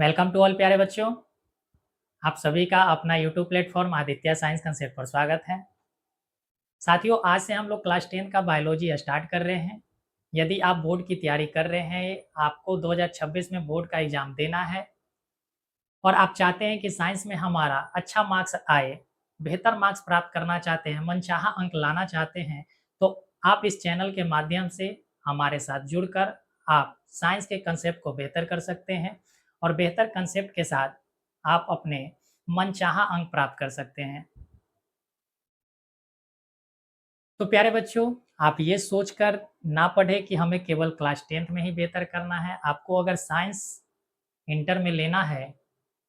Welcome to all प्यारे बच्चों। आप सभी का अपना YouTube platform Aditya science concept पर स्वागत है। साथियों, आज से हम लोग क्लास 10 का बायोलॉजी स्टार्ट कर रहे हैं। यदि आप बोर्ड की तैयारी कर रहे हैं, आपको 2026 में बोर्ड का एग्जाम देना है और आप चाहते हैं कि साइंस में हमारा अच्छा मार्क्स आए, बेहतर मार्क्स प्राप्त करना चाहते हैं, मनचाहा अंक लाना चाहते हैं, तो आप इस चैनल के माध्यम से हमारे साथ जुड़कर आप साइंस के कंसेप्ट को बेहतर कर सकते हैं और बेहतर कंसेप्ट के साथ आप अपने मनचाहा अंक प्राप्त कर सकते हैं। तो प्यारे बच्चों, आप ये सोचकर ना पढ़े कि हमें केवल क्लास 10th में ही बेहतर करना है। आपको अगर साइंस इंटर में लेना है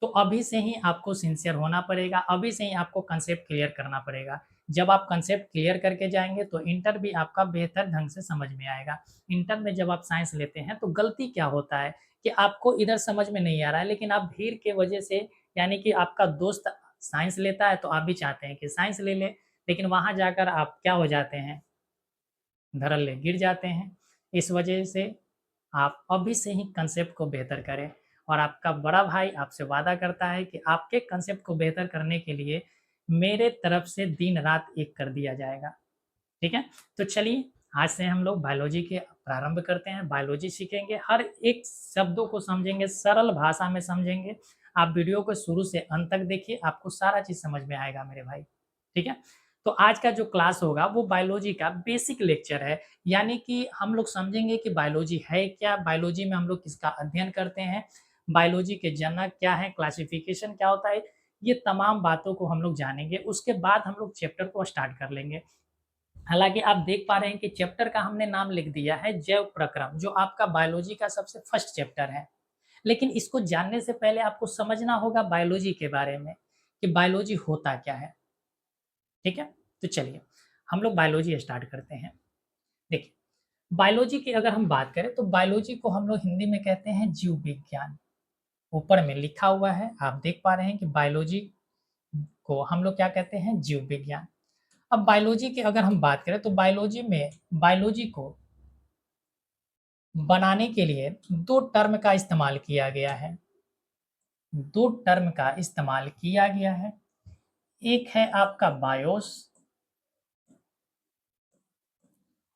तो अभी से ही आपको सिंसियर होना पड़ेगा, अभी से ही आपको कंसेप्ट क्लियर करना पड़ेगा। जब आप कंसेप्ट क्लियर करके जाएंगे तो इंटर भी आपका बेहतर ढंग से समझ में आएगा। इंटर में जब आप साइंस लेते हैं तो गलती क्या होता है कि आपको इधर समझ में नहीं आ रहा है, लेकिन आप भीड़ के वजह से, यानी कि आपका दोस्त साइंस लेता है तो आप भी चाहते हैं कि साइंस ले ले, लेकिन वहाँ जाकर आप क्या हो जाते हैं, धड़ल्ले गिर जाते हैं। इस वजह से आप अभी से ही कंसेप्ट को बेहतर करें और आपका बड़ा भाई आपसे वादा करता है कि आपके कंसेप्ट को बेहतर करने के लिए मेरे तरफ से दिन रात एक कर दिया जाएगा। ठीक है, तो चलिए आज से हम लोग बायोलॉजी के प्रारंभ करते हैं। बायोलॉजी सीखेंगे, हर एक शब्दों को समझेंगे, सरल भाषा में समझेंगे। आप वीडियो को शुरू से अंत तक देखिए, आपको सारा चीज समझ में आएगा मेरे भाई। ठीक है, तो आज का जो क्लास होगा वो बायोलॉजी का बेसिक लेक्चर है, यानी कि हम लोग समझेंगे कि बायोलॉजी है क्या, बायोलॉजी में हम लोग किसका अध्ययन करते हैं, बायोलॉजी के जनक क्या है, क्लासिफिकेशन क्या होता है, ये तमाम बातों को हम लोग जानेंगे। उसके बाद हम लोग चैप्टर को स्टार्ट कर लेंगे। हालांकि आप देख पा रहे हैं कि चैप्टर का हमने नाम लिख दिया है जैव प्रक्रम, जो आपका बायोलॉजी का सबसे फर्स्ट चैप्टर है। लेकिन इसको जानने से पहले आपको समझना होगा बायोलॉजी के बारे में कि बायोलॉजी होता क्या है। ठीक है, तो चलिए हम लोग बायोलॉजी स्टार्ट करते हैं। देखिए, बायोलॉजी की अगर हम बात करें तो बायोलॉजी को हम लोग हिंदी में कहते हैं जीव विज्ञान। ऊपर में लिखा हुआ है, आप देख पा रहे हैं कि बायोलॉजी को हम लोग क्या कहते हैं, जीव विज्ञान। अब बायोलॉजी की अगर हम बात करें तो बायोलॉजी में बायोलॉजी को बनाने के लिए दो टर्म का इस्तेमाल किया गया है। दो टर्म का इस्तेमाल किया गया है, एक है आपका बायोस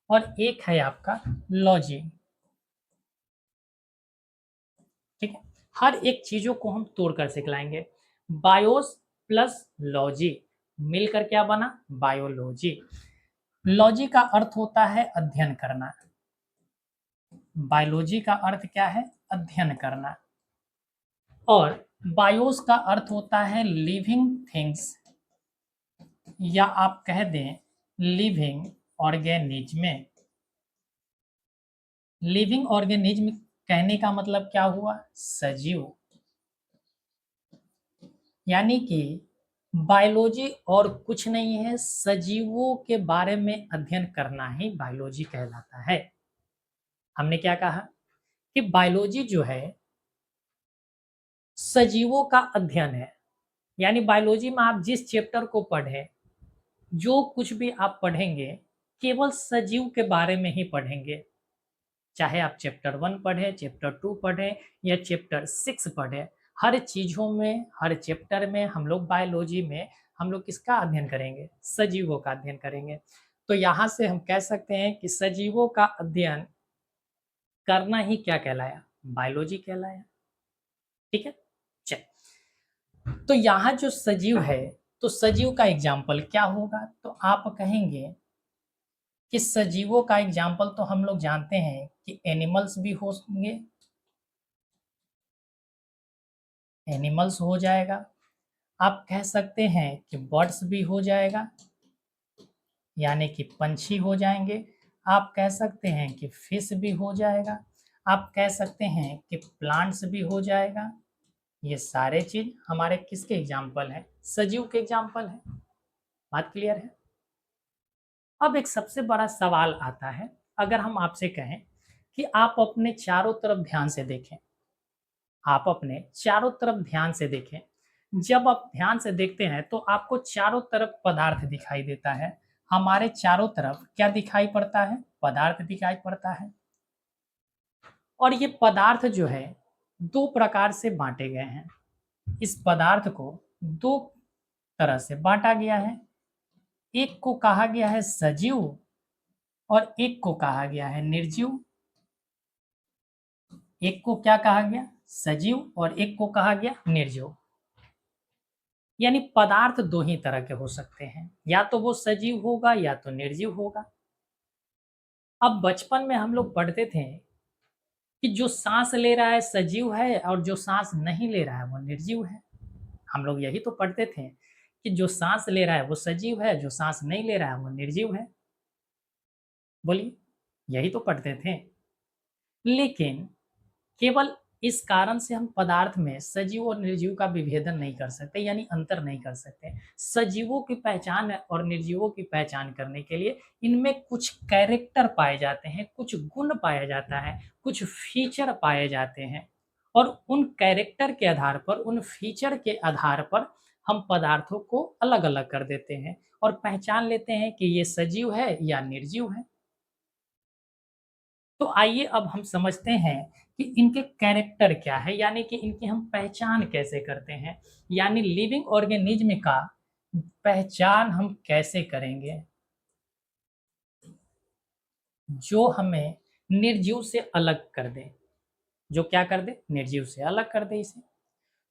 और एक है आपका लॉजी। ठीक है, हर एक चीजों को हम तोड़कर सिखलाएंगे। बायोस प्लस लॉजी मिलकर क्या बना, बायोलॉजी। लॉजी का अर्थ होता है अध्ययन करना, बायोलॉजी का अर्थ क्या है, अध्ययन करना। और बायोस का अर्थ होता है लिविंग थिंग्स, या आप कह दें लिविंग ऑर्गेनिज्म। लिविंग ऑर्गेनिज्म कहने का मतलब क्या हुआ, सजीव। यानी कि बायोलॉजी और कुछ नहीं है, सजीवों के बारे में अध्ययन करना ही बायोलॉजी कहलाता है। हमने क्या कहा कि बायोलॉजी जो है सजीवों का अध्ययन है। यानी बायोलॉजी में आप जिस चैप्टर को पढ़ें, जो कुछ भी आप पढ़ेंगे, केवल सजीव के बारे में ही पढ़ेंगे। चाहे आप चैप्टर 1 पढ़ें, चैप्टर 2 पढ़ें या चैप्टर 6 पढ़ें, हर चीज़ों में, हर चैप्टर में हम लोग बायोलॉजी में हम लोग किसका अध्ययन करेंगे, सजीवों का अध्ययन करेंगे। तो यहाँ से हम कह सकते हैं कि सजीवों का अध्ययन करना ही क्या कहलाया, बायोलॉजी कहलाया। ठीक है, चल, तो यहाँ जो सजीव है, तो सजीव का एग्जाम्पल क्या होगा, तो आप कहेंगे कि सजीवों का एग्जाम्पल तो हम लोग जानते हैं कि एनिमल्स भी होंगे, एनिमल्स हो जाएगा। आप कह सकते हैं कि बर्ड्स भी हो जाएगा, यानी कि पंछी हो जाएंगे। आप कह सकते हैं कि फिश भी हो जाएगा। आप कह सकते हैं कि प्लांट्स भी हो जाएगा। ये सारे चीज हमारे किसके एग्जाम्पल हैं, सजीव के एग्जाम्पल हैं। बात क्लियर है। अब एक सबसे बड़ा सवाल आता है, अगर हम आपसे कहें कि आप अपने चारों तरफ ध्यान से देखें, आप अपने चारों तरफ ध्यान से देखें। जब आप ध्यान से देखते हैं तो आपको चारों तरफ पदार्थ दिखाई देता है। हमारे चारों तरफ क्या दिखाई पड़ता है, पदार्थ दिखाई पड़ता है। और ये पदार्थ जो है दो प्रकार से बांटे गए हैं। इस पदार्थ को दो तरह से बांटा गया है। एक को कहा गया है सजीव और एक को कहा गया है निर्जीव। एक को क्या कहा गया? सजीव, और एक को कहा गया निर्जीव। यानी पदार्थ दो ही तरह के हो सकते हैं, या तो वो सजीव होगा या तो निर्जीव होगा। अब बचपन में हम लोग पढ़ते थे कि जो सांस ले रहा है सजीव है और जो सांस नहीं ले रहा है वो निर्जीव है। हम लोग यही तो पढ़ते थे कि जो सांस ले रहा है वो सजीव है, जो सांस नहीं ले रहा है वो निर्जीव है। बोलिए, यही तो पढ़ते थे। लेकिन केवल इस कारण से हम पदार्थ में सजीव और निर्जीव का विभेदन नहीं कर सकते, यानी अंतर नहीं कर सकते। सजीवों की पहचान और निर्जीवों की पहचान करने के लिए इनमें कुछ कैरेक्टर पाए जाते हैं, कुछ गुण पाया जाता है, कुछ फीचर पाए जाते हैं, और उन कैरेक्टर के आधार पर, उन फीचर के आधार पर हम पदार्थों को अलग अलग कर देते हैं और पहचान लेते हैं कि ये सजीव है या निर्जीव है। तो आइए अब हम समझते हैं कि इनके कैरेक्टर क्या है, यानी कि इनकी हम पहचान कैसे करते हैं, यानी लिविंग ऑर्गेनिज्म का पहचान हम कैसे करेंगे जो हमें निर्जीव से अलग कर दे। जो क्या कर दे? निर्जीव से अलग कर दे इसे।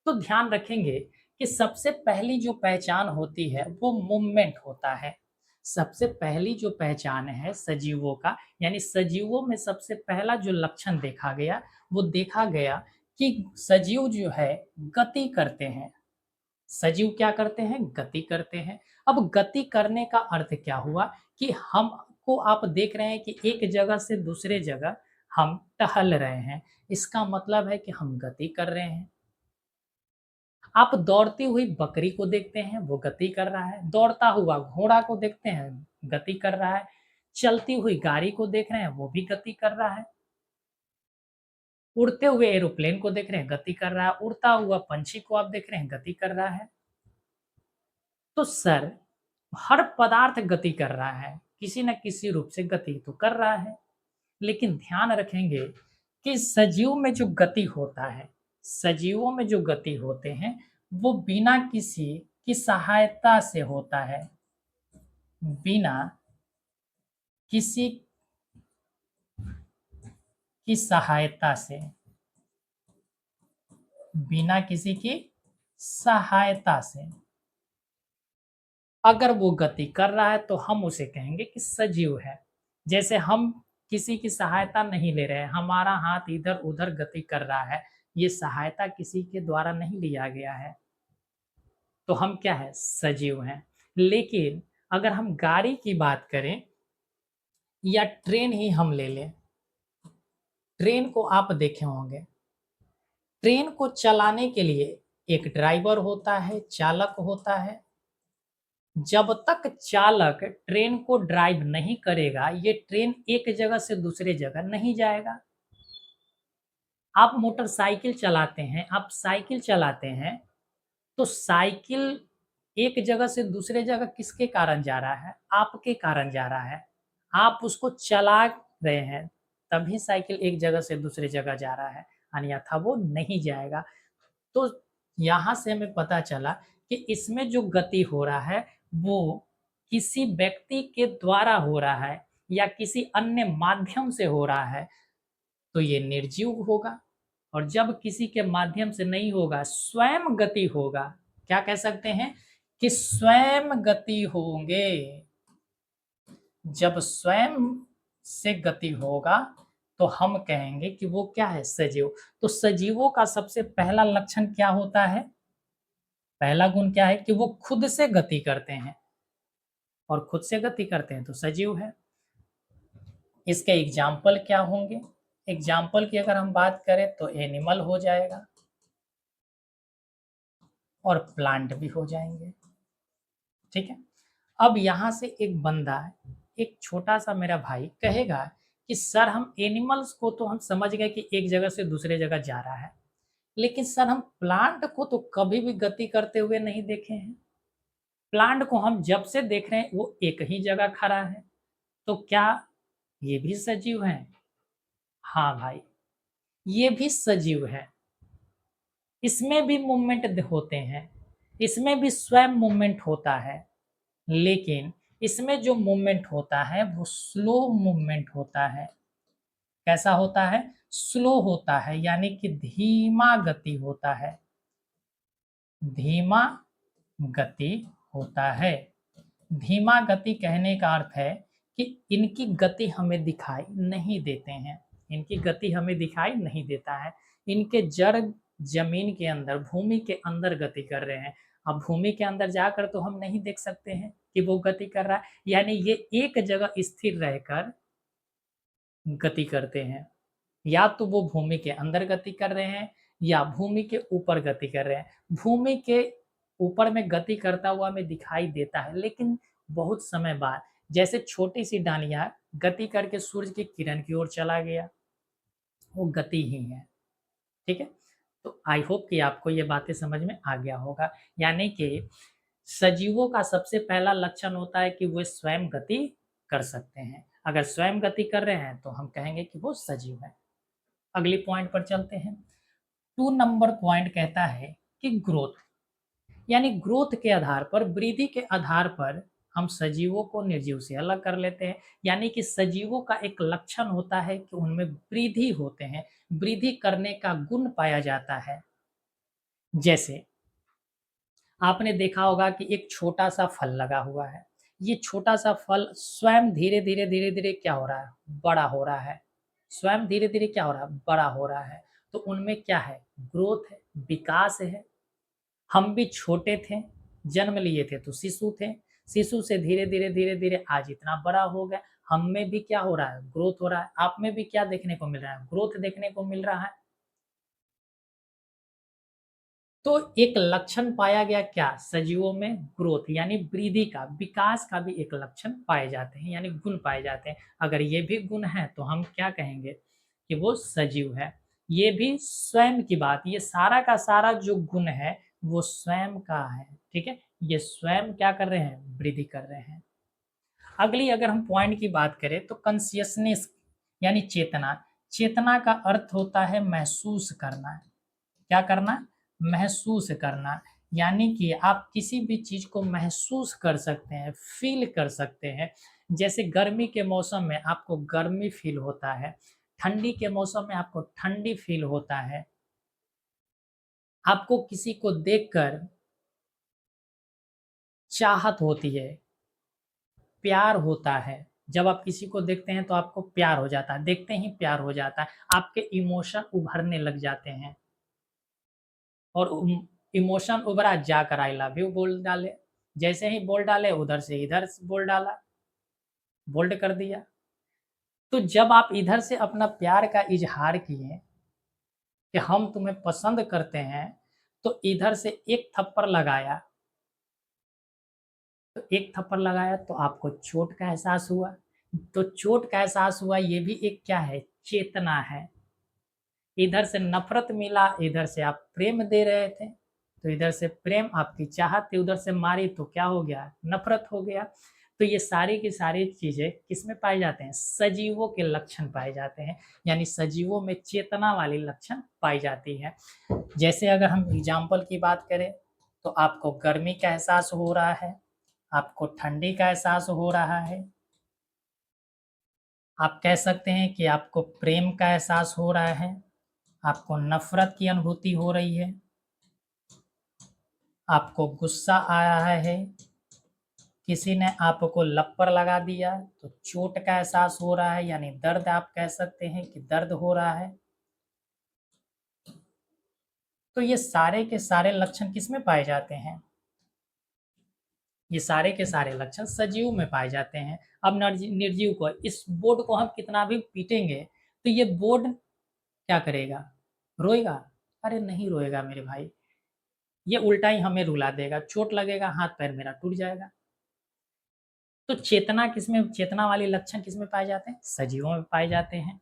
तो ध्यान रखेंगे कि सबसे पहली जो पहचान होती है वो मूवमेंट होता है। सबसे पहली जो पहचान है सजीवों का, यानी सजीवों में सबसे पहला जो लक्षण देखा गया, वो देखा गया कि सजीव जो है गति करते हैं। सजीव क्या करते हैं? गति करते हैं। अब गति करने का अर्थ क्या हुआ कि हमको आप देख रहे हैं कि एक जगह से दूसरे जगह हम टहल रहे हैं, इसका मतलब है कि हम गति कर रहे हैं। आप दौड़ती हुई बकरी को देखते हैं, वो गति कर रहा है। दौड़ता हुआ घोड़ा को देखते हैं, गति कर रहा है। चलती हुई गाड़ी को देख रहे हैं, वो भी गति कर रहा है। उड़ते हुए एरोप्लेन को देख रहे हैं, गति कर रहा है। उड़ता हुआ पंछी को आप देख रहे हैं, गति कर रहा है। तो सर, हर पदार्थ गति कर रहा है, किसी न किसी रूप से गति तो कर रहा है। लेकिन ध्यान रखेंगे कि सजीव में जो गति होता है, सजीवों में जो गति होते हैं, वो बिना किसी की सहायता से होता है। बिना किसी की सहायता से, बिना किसी की सहायता से अगर वो गति कर रहा है तो हम उसे कहेंगे कि सजीव है। जैसे हम किसी की सहायता नहीं ले रहे हैं, हमारा हाथ इधर उधर गति कर रहा है, ये सहायता किसी के द्वारा नहीं लिया गया है, तो हम क्या है? सजीव हैं। लेकिन अगर हम गाड़ी की बात करें या ट्रेन ही हम ले लें, ट्रेन को आप देखे होंगे, ट्रेन को चलाने के लिए एक ड्राइवर होता है, चालक होता है। जब तक चालक ट्रेन को ड्राइव नहीं करेगा, ये ट्रेन एक जगह से दूसरे जगह नहीं जाएगा। आप मोटरसाइकिल चलाते हैं, आप साइकिल चलाते हैं, तो साइकिल एक जगह से दूसरे जगह किसके कारण जा रहा है? आपके कारण जा रहा है। आप उसको चला रहे हैं, तभी साइकिल एक जगह से दूसरे जगह जा रहा है, अन्यथा वो नहीं जाएगा। तो यहाँ से हमें पता चला कि इसमें जो गति हो रहा है, वो किसी व्यक्ति के द्वारा हो रहा है या किसी अन्य माध्यम से हो रहा है, तो ये निर्जीव होगा। और जब किसी के माध्यम से नहीं होगा, स्वयं गति होगा, क्या कह सकते हैं कि स्वयं गति होंगे। जब स्वयं से गति होगा तो हम कहेंगे कि वो क्या है? सजीव। तो सजीवों का सबसे पहला लक्षण क्या होता है? पहला गुण क्या है कि वो खुद से गति करते हैं, और खुद से गति करते हैं तो सजीव है। इसके एग्जाम्पल क्या होंगे? एग्जाम्पल की अगर हम बात करें तो एनिमल हो जाएगा और प्लांट भी हो जाएंगे। ठीक है। अब यहाँ से एक बंदा, एक छोटा सा मेरा भाई कहेगा कि सर, हम एनिमल्स को तो हम समझ गए कि एक जगह से दूसरे जगह जा रहा है, लेकिन सर हम प्लांट को तो कभी भी गति करते हुए नहीं देखे हैं। प्लांट को हम जब से देख रहे हैं वो एक ही जगह खड़ा है, तो क्या ये भी सजीव है? हाँ भाई, ये भी सजीव है। इसमें भी मूवमेंट होते हैं, इसमें भी स्वयं मूवमेंट होता है, लेकिन इसमें जो मूवमेंट होता है वो स्लो मूवमेंट होता है। कैसा होता है? स्लो होता है, यानी कि धीमा गति होता है, धीमा गति होता है। धीमा गति कहने का अर्थ है कि इनकी गति हमें दिखाई नहीं देते हैं, इनकी गति हमें दिखाई नहीं देता है। इनके जड़ जमीन के अंदर, भूमि के अंदर गति कर रहे हैं। अब भूमि के अंदर जाकर तो हम नहीं देख सकते हैं कि वो गति कर रहा है, यानी ये एक जगह स्थिर रहकर गति करते हैं। या तो वो भूमि के अंदर गति कर रहे हैं या भूमि के ऊपर गति कर रहे हैं। भूमि के ऊपर में गति करता हुआ हमें दिखाई देता है, लेकिन बहुत समय बाद, जैसे छोटी सी डालियाँ गति करके सूरज की किरण की ओर चला गया, वो गति ही है। ठीक है? तो आई होप कि आपको ये बातें समझ में आ गया होगा। यानी कि सजीवों का सबसे पहला लक्षण होता है कि वो स्वयं गति कर सकते हैं। अगर स्वयं गति कर रहे हैं तो हम कहेंगे कि वो सजीव है। अगली पॉइंट पर चलते हैं। 2 नंबर पॉइंट कहता है कि ग्रोथ, यानी ग्रोथ के आधार पर, वृद्धि के आधार पर हम सजीवों को निर्जीव से अलग कर लेते हैं। यानी कि सजीवों का एक लक्षण होता है कि उनमें वृद्धि होते हैं, वृद्धि करने का गुण पाया जाता है। जैसे आपने देखा होगा कि एक छोटा सा फल लगा हुआ है, ये छोटा सा फल स्वयं धीरे धीरे धीरे धीरे क्या हो रहा है? बड़ा हो रहा है। स्वयं धीरे धीरे क्या हो रहा है? बड़ा हो रहा है। तो उनमें क्या है? ग्रोथ है, विकास है। हम भी छोटे थे, जन्म लिए थे तो शिशु थे, शिशु से धीरे धीरे धीरे धीरे आज इतना बड़ा हो गया। हम में भी क्या हो रहा है? ग्रोथ हो रहा है। आप में भी क्या देखने को मिल रहा है? ग्रोथ देखने को मिल रहा है। तो एक लक्षण पाया गया क्या? सजीवों में ग्रोथ यानी वृद्धि का, विकास का भी एक लक्षण पाए जाते हैं, यानी गुण पाए जाते हैं। अगर ये भी गुण है तो हम क्या कहेंगे कि वो सजीव है। ये भी स्वयं की बात, ये सारा का सारा जो गुण है वो स्वयं का है। ठीक है, ये स्वयं क्या कर रहे हैं? वृद्धि कर रहे हैं। अगली अगर हम पॉइंट की बात करें तो कॉन्शियसनेस यानी चेतना। चेतना का अर्थ होता है महसूस करना। क्या करना? महसूस करना। यानी कि आप किसी भी चीज़ को महसूस कर सकते हैं, फ़ील कर सकते हैं। जैसे गर्मी के मौसम में आपको गर्मी फ़ील होता है, ठंडी के मौसम में आपको ठंडी फ़ील होता है। आपको किसी को देखकर चाहत होती है, प्यार होता है। जब आप किसी को देखते हैं तो आपको प्यार हो जाता है, देखते ही प्यार हो जाता है। आपके इमोशन उभरने लग जाते हैं। और इमोशन उभरा, जाकर आई लव यू बोल डाले। जैसे ही बोल डाले उधर से इधर बोल डाला, बोल्ड कर दिया। तो जब आप इधर से अपना प्यार का इजहार किए कि हम तुम्हें पसंद करते हैं, तो इधर से एक थप्पड़ लगाया, तो एक थप्पड़ लगाया तो आपको चोट का एहसास हुआ। तो चोट का एहसास हुआ, ये भी एक क्या है? चेतना है। इधर से नफ़रत मिला, इधर से आप प्रेम दे रहे थे, तो इधर से प्रेम आपकी चाहत थी, उधर से मारी तो क्या हो गया? नफ़रत हो गया। तो ये सारी की सारी चीज़ें किसमें पाए जाते हैं? सजीवों के लक्षण पाए जाते हैं, यानी सजीवों में चेतना वाली लक्षण पाई जाती है। जैसे अगर हम एग्ज़ाम्पल की बात करें, तो आपको गर्मी का एहसास हो रहा है, आपको ठंडी का एहसास हो रहा है। आप कह सकते हैं कि आपको प्रेम का एहसास हो रहा है, आपको नफ़रत की अनुभूति हो रही है, आपको गुस्सा आया है, किसी ने आपको लप्पर लगा दिया तो चोट का एहसास हो रहा है, यानी दर्द, आप कह सकते हैं कि दर्द हो रहा है। तो ये सारे के सारे लक्षण किसमें पाए जाते हैं? ये सारे के सारे लक्षण सजीव में पाए जाते हैं। अब निर्जीव को, इस बोर्ड को हम कितना भी पीटेंगे तो ये बोर्ड क्या करेगा? रोएगा? अरे नहीं रोएगा मेरे भाई, ये उल्टा ही हमें रुला देगा, चोट लगेगा, हाथ पैर मेरा टूट जाएगा। तो चेतना किसमें, चेतना वाले लक्षण किसमें पाए जाते हैं? सजीवों में पाए जाते हैं।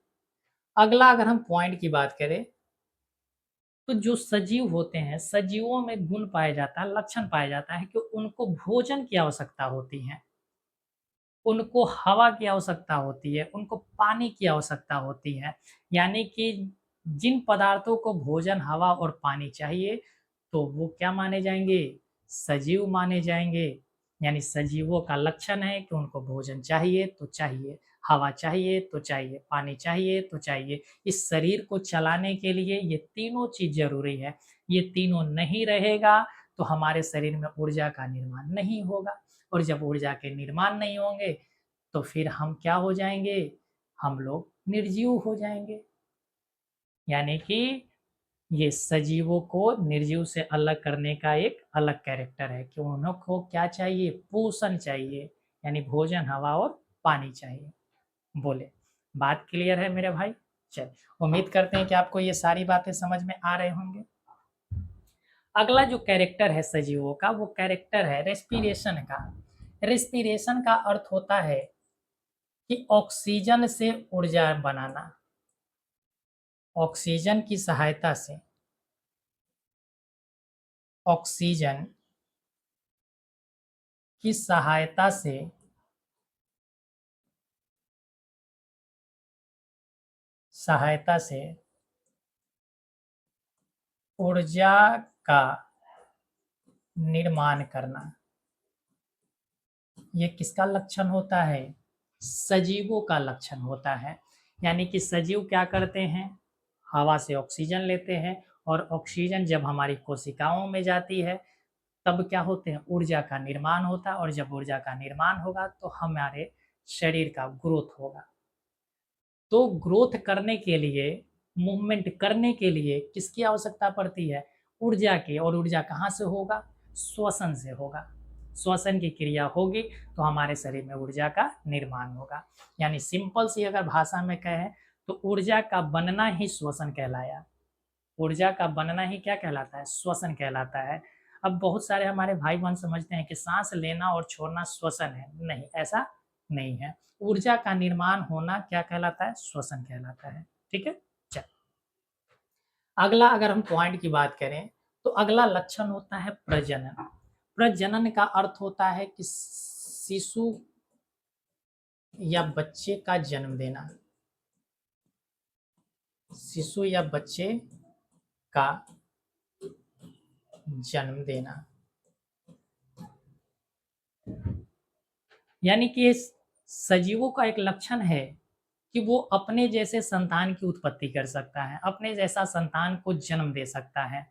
अगला अगर हम पॉइंट की बात करें, तो जो सजीव होते हैं, सजीवों में गुण पाया जाता है, लक्षण पाया जाता है कि उनको भोजन की आवश्यकता होती है, उनको हवा की आवश्यकता होती है, उनको पानी की आवश्यकता होती है। यानी कि जिन पदार्थों को भोजन, हवा और पानी चाहिए, तो वो क्या माने जाएंगे? सजीव माने जाएंगे। यानी सजीवों का लक्षण है कि उनको भोजन चाहिए तो चाहिए, हवा चाहिए तो चाहिए, पानी चाहिए तो चाहिए। इस शरीर को चलाने के लिए ये तीनों चीज जरूरी है। ये तीनों नहीं रहेगा तो हमारे शरीर में ऊर्जा का निर्माण नहीं होगा, और जब ऊर्जा के निर्माण नहीं होंगे तो फिर हम क्या हो जाएंगे? हम लोग निर्जीव हो जाएंगे। यानी कि ये सजीवों को निर्जीव से अलग करने का एक अलग कैरेक्टर है कि उनको क्या चाहिए? पोषण चाहिए, यानी भोजन, हवा और पानी चाहिए। बोले, बात क्लियर है मेरे भाई? चल, उम्मीद करते हैं कि आपको ये सारी बातें समझ में आ रहे होंगे। अगला जो कैरेक्टर है सजीवों का, वो कैरेक्टर है रेस्पिरेशन का। रेस्पिरेशन का अर्थ होता है कि ऑक्सीजन से ऊर्जा बनाना। ऑक्सीजन की सहायता से, ऑक्सीजन की सहायता से सहायता से ऊर्जा का निर्माण करना, ये किसका लक्षण होता है? सजीवों का लक्षण होता है। यानी कि सजीव क्या करते हैं? हवा से ऑक्सीजन लेते हैं, और ऑक्सीजन जब हमारी कोशिकाओं में जाती है तब क्या होते हैं? ऊर्जा का निर्माण होता है, और जब ऊर्जा का निर्माण होगा तो हमारे शरीर का ग्रोथ होगा। तो ग्रोथ करने के लिए, मूवमेंट करने के लिए किसकी आवश्यकता पड़ती है? ऊर्जा की। और ऊर्जा कहाँ से होगा? श्वसन से होगा। श्वसन की क्रिया होगी तो हमारे शरीर में ऊर्जा का निर्माण होगा। यानी सिंपल सी अगर भाषा में कहें तो ऊर्जा का बनना ही श्वसन कहलाया। ऊर्जा का बनना ही क्या कहलाता है? श्वसन कहलाता है। अब बहुत सारे हमारे भाई बहन समझते हैं कि सांस लेना और छोड़ना श्वसन है। नहीं, ऐसा नहीं है। ऊर्जा का निर्माण होना क्या कहलाता है? श्वसन कहलाता है। ठीक है। चल, अगला अगर हम पॉइंट की बात करें तो अगला लक्षण होता है प्रजनन। प्रजनन का अर्थ होता है कि शिशु या बच्चे का जन्म देना। शिशु या बच्चे का जन्म देना, यानी कि इस सजीवों का एक लक्षण है कि वो अपने जैसे संतान की उत्पत्ति कर सकता है, अपने जैसा संतान को जन्म दे सकता है।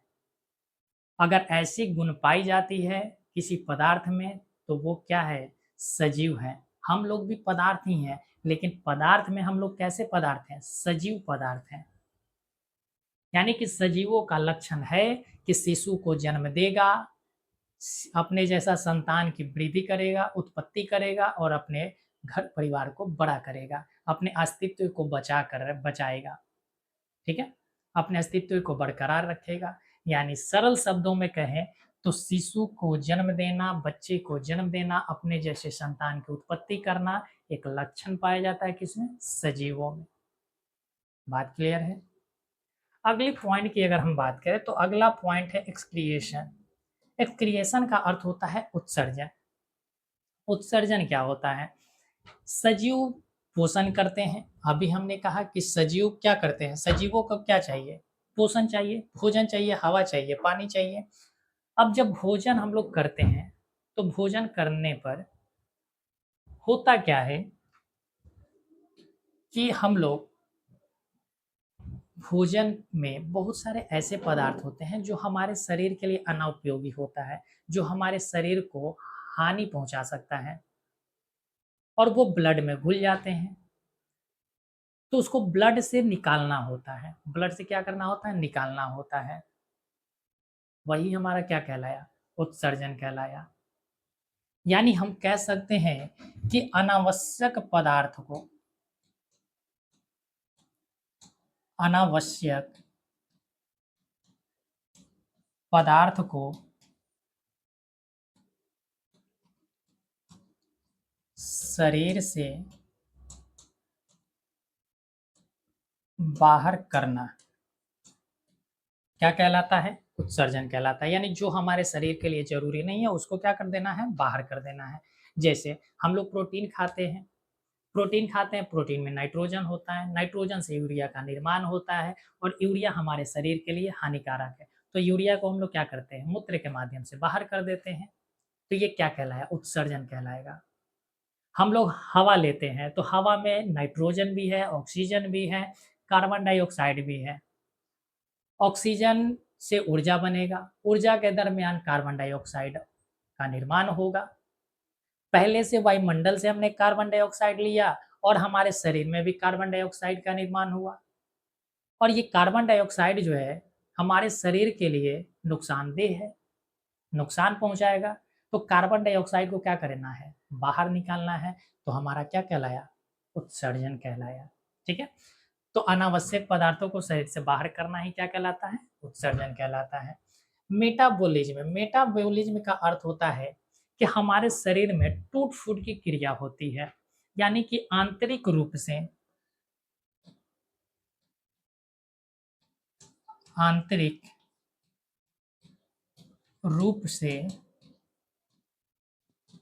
अगर ऐसी गुण पाई जाती है किसी पदार्थ में तो वो क्या है? सजीव है। हम लोग भी पदार्थ ही हैं, लेकिन पदार्थ में हम लोग कैसे पदार्थ हैं? सजीव पदार्थ हैं। यानी कि सजीवों का लक्षण है कि शिशु को जन्म देगा, अपने जैसा संतान की वृद्धि करेगा, उत्पत्ति करेगा, और अपने घर परिवार को बड़ा करेगा, अपने अस्तित्व को बचाएगा। ठीक है, अपने अस्तित्व को बरकरार रखेगा। यानी सरल शब्दों में कहें तो शिशु को जन्म देना, बच्चे को जन्म देना, अपने जैसे संतान की उत्पत्ति करना एक लक्षण पाया जाता है किसमें? सजीवों में। बात क्लियर है? अगले पॉइंट की अगर हम बात करें तो अगला पॉइंट है एक्सक्रिएशन। एक्सक्रिएशन का अर्थ होता है उत्सर्जन। उत्सर्जन क्या होता है? सजीव पोषण करते हैं। अभी हमने कहा कि सजीव क्या करते हैं? सजीवों को क्या चाहिए? पोषण चाहिए, भोजन चाहिए, हवा चाहिए, पानी चाहिए। अब जब भोजन हम लोग करते हैं तो भोजन करने पर होता क्या है कि हम लोग भोजन में बहुत सारे ऐसे पदार्थ होते हैं जो हमारे शरीर के लिए अनुपयोगी होता है, जो हमारे शरीर को हानि पहुंचा सकता है, और वो ब्लड में घुल जाते हैं। तो उसको ब्लड से निकालना होता है। ब्लड से क्या करना होता है? निकालना होता है। वही हमारा क्या कहलाया? उत्सर्जन कहलाया। यानी हम कह सकते हैं कि अनावश्यक पदार्थ को शरीर से बाहर करना क्या कहलाता है? उत्सर्जन कहलाता है। यानी जो हमारे शरीर के लिए जरूरी नहीं है उसको क्या कर देना है? बाहर कर देना है। जैसे हम लोग प्रोटीन खाते हैं, प्रोटीन खाते हैं, प्रोटीन में नाइट्रोजन होता है, नाइट्रोजन से यूरिया का निर्माण होता है और यूरिया हमारे शरीर के लिए हानिकारक है। तो यूरिया को हम लोग क्या करते हैं, मूत्र के माध्यम से बाहर कर देते हैं। तो ये क्या कहलाया, उत्सर्जन कहलाएगा। हम लोग हवा लेते हैं तो हवा में नाइट्रोजन भी है, ऑक्सीजन भी है, कार्बन डाइऑक्साइड भी है। ऑक्सीजन से ऊर्जा बनेगा, ऊर्जा के दरमियान कार्बन डाइऑक्साइड का निर्माण होगा। पहले से वायुमंडल से हमने कार्बन डाइऑक्साइड लिया और हमारे शरीर में भी कार्बन डाइऑक्साइड का निर्माण हुआ। और ये कार्बन डाइऑक्साइड जो है हमारे शरीर के लिए नुकसानदेह है, नुकसान पहुंचाएगा। तो कार्बन डाइऑक्साइड को क्या करना है, बाहर निकालना है। तो हमारा क्या कहलाया, उत्सर्जन कहलाया। ठीक है, तो अनावश्यक पदार्थों को शरीर से बाहर करना ही क्या कहलाता है, उत्सर्जन कहलाता है। मेटाबॉलिज्म, मेटाबॉलिज्म का अर्थ होता है कि हमारे शरीर में टूट फूट की क्रिया होती है, यानी कि आंतरिक रूप से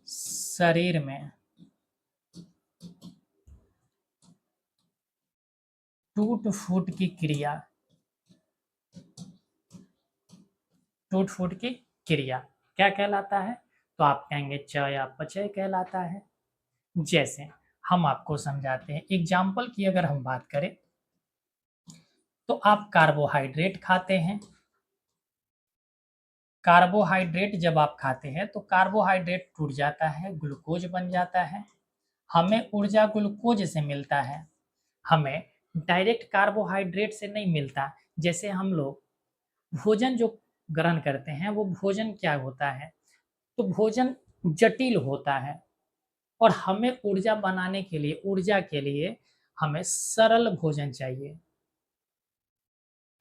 शरीर में टूट फूट की क्रिया, टूट फूट की क्रिया क्या कहलाता है, तो आप कहेंगे चयापचय कहलाता है। जैसे हम आपको समझाते हैं, एग्जाम्पल की अगर हम बात करें तो आप कार्बोहाइड्रेट खाते हैं। कार्बोहाइड्रेट जब आप खाते हैं तो कार्बोहाइड्रेट टूट जाता है, ग्लूकोज बन जाता है, हमें ऊर्जा ग्लूकोज से मिलता है, हमें डायरेक्ट कार्बोहाइड्रेट से नहीं मिलता। जैसे हम लोग भोजन जो ग्रहण करते हैं वो भोजन क्या होता है, तो भोजन जटिल होता है और हमें ऊर्जा बनाने के लिए, ऊर्जा के लिए हमें सरल भोजन चाहिए।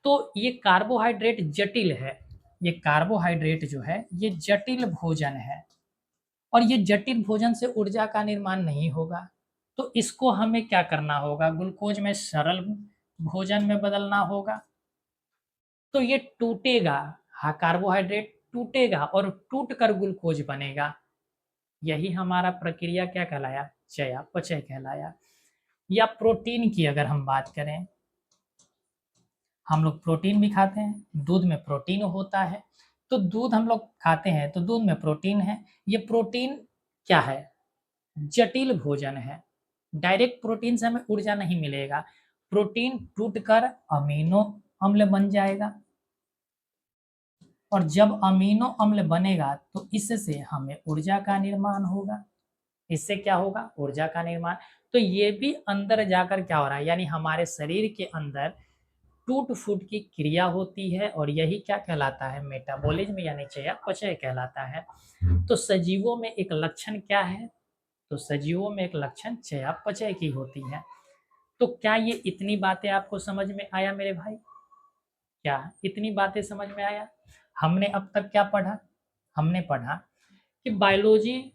तो ये कार्बोहाइड्रेट जटिल है, ये कार्बोहाइड्रेट जो है ये जटिल भोजन है और ये जटिल भोजन से ऊर्जा का निर्माण नहीं होगा। तो इसको हमें क्या करना होगा, ग्लूकोज में सरल भोजन में बदलना होगा। तो ये टूटेगा, हाँ कार्बोहाइड्रेट टूटेगा और टूट कर ग्लूकोज बनेगा। यही हमारा प्रक्रिया क्या कहलाया, चयापचय कहलाया। या प्रोटीन की अगर हम बात करें, हम लोग प्रोटीन भी खाते हैं, दूध में प्रोटीन होता है। तो दूध हम लोग खाते हैं तो दूध में प्रोटीन है। ये प्रोटीन क्या है, जटिल भोजन है। डायरेक्ट प्रोटीन से हमें ऊर्जा नहीं मिलेगा, प्रोटीन टूटकर अमीनो अम्ल बन जाएगा और जब अमीनो अम्ल बनेगा तो इससे हमें ऊर्जा का निर्माण होगा। इससे क्या होगा, ऊर्जा का निर्माण। तो ये भी अंदर जाकर क्या हो रहा है, यानी हमारे शरीर के अंदर टूट फूट की क्रिया होती है और यही क्या कहलाता है, मेटाबॉलिज्म यानी चयापचय कहलाता है। तो सजीवों में एक लक्षण क्या है, तो सजीवों में एक लक्षण चयापचय की होती है। तो क्या ये इतनी बातें आपको समझ में आया मेरे भाई, क्या इतनी बातें समझ में आया। हमने अब तक क्या पढ़ा, हमने पढ़ा कि बायोलॉजी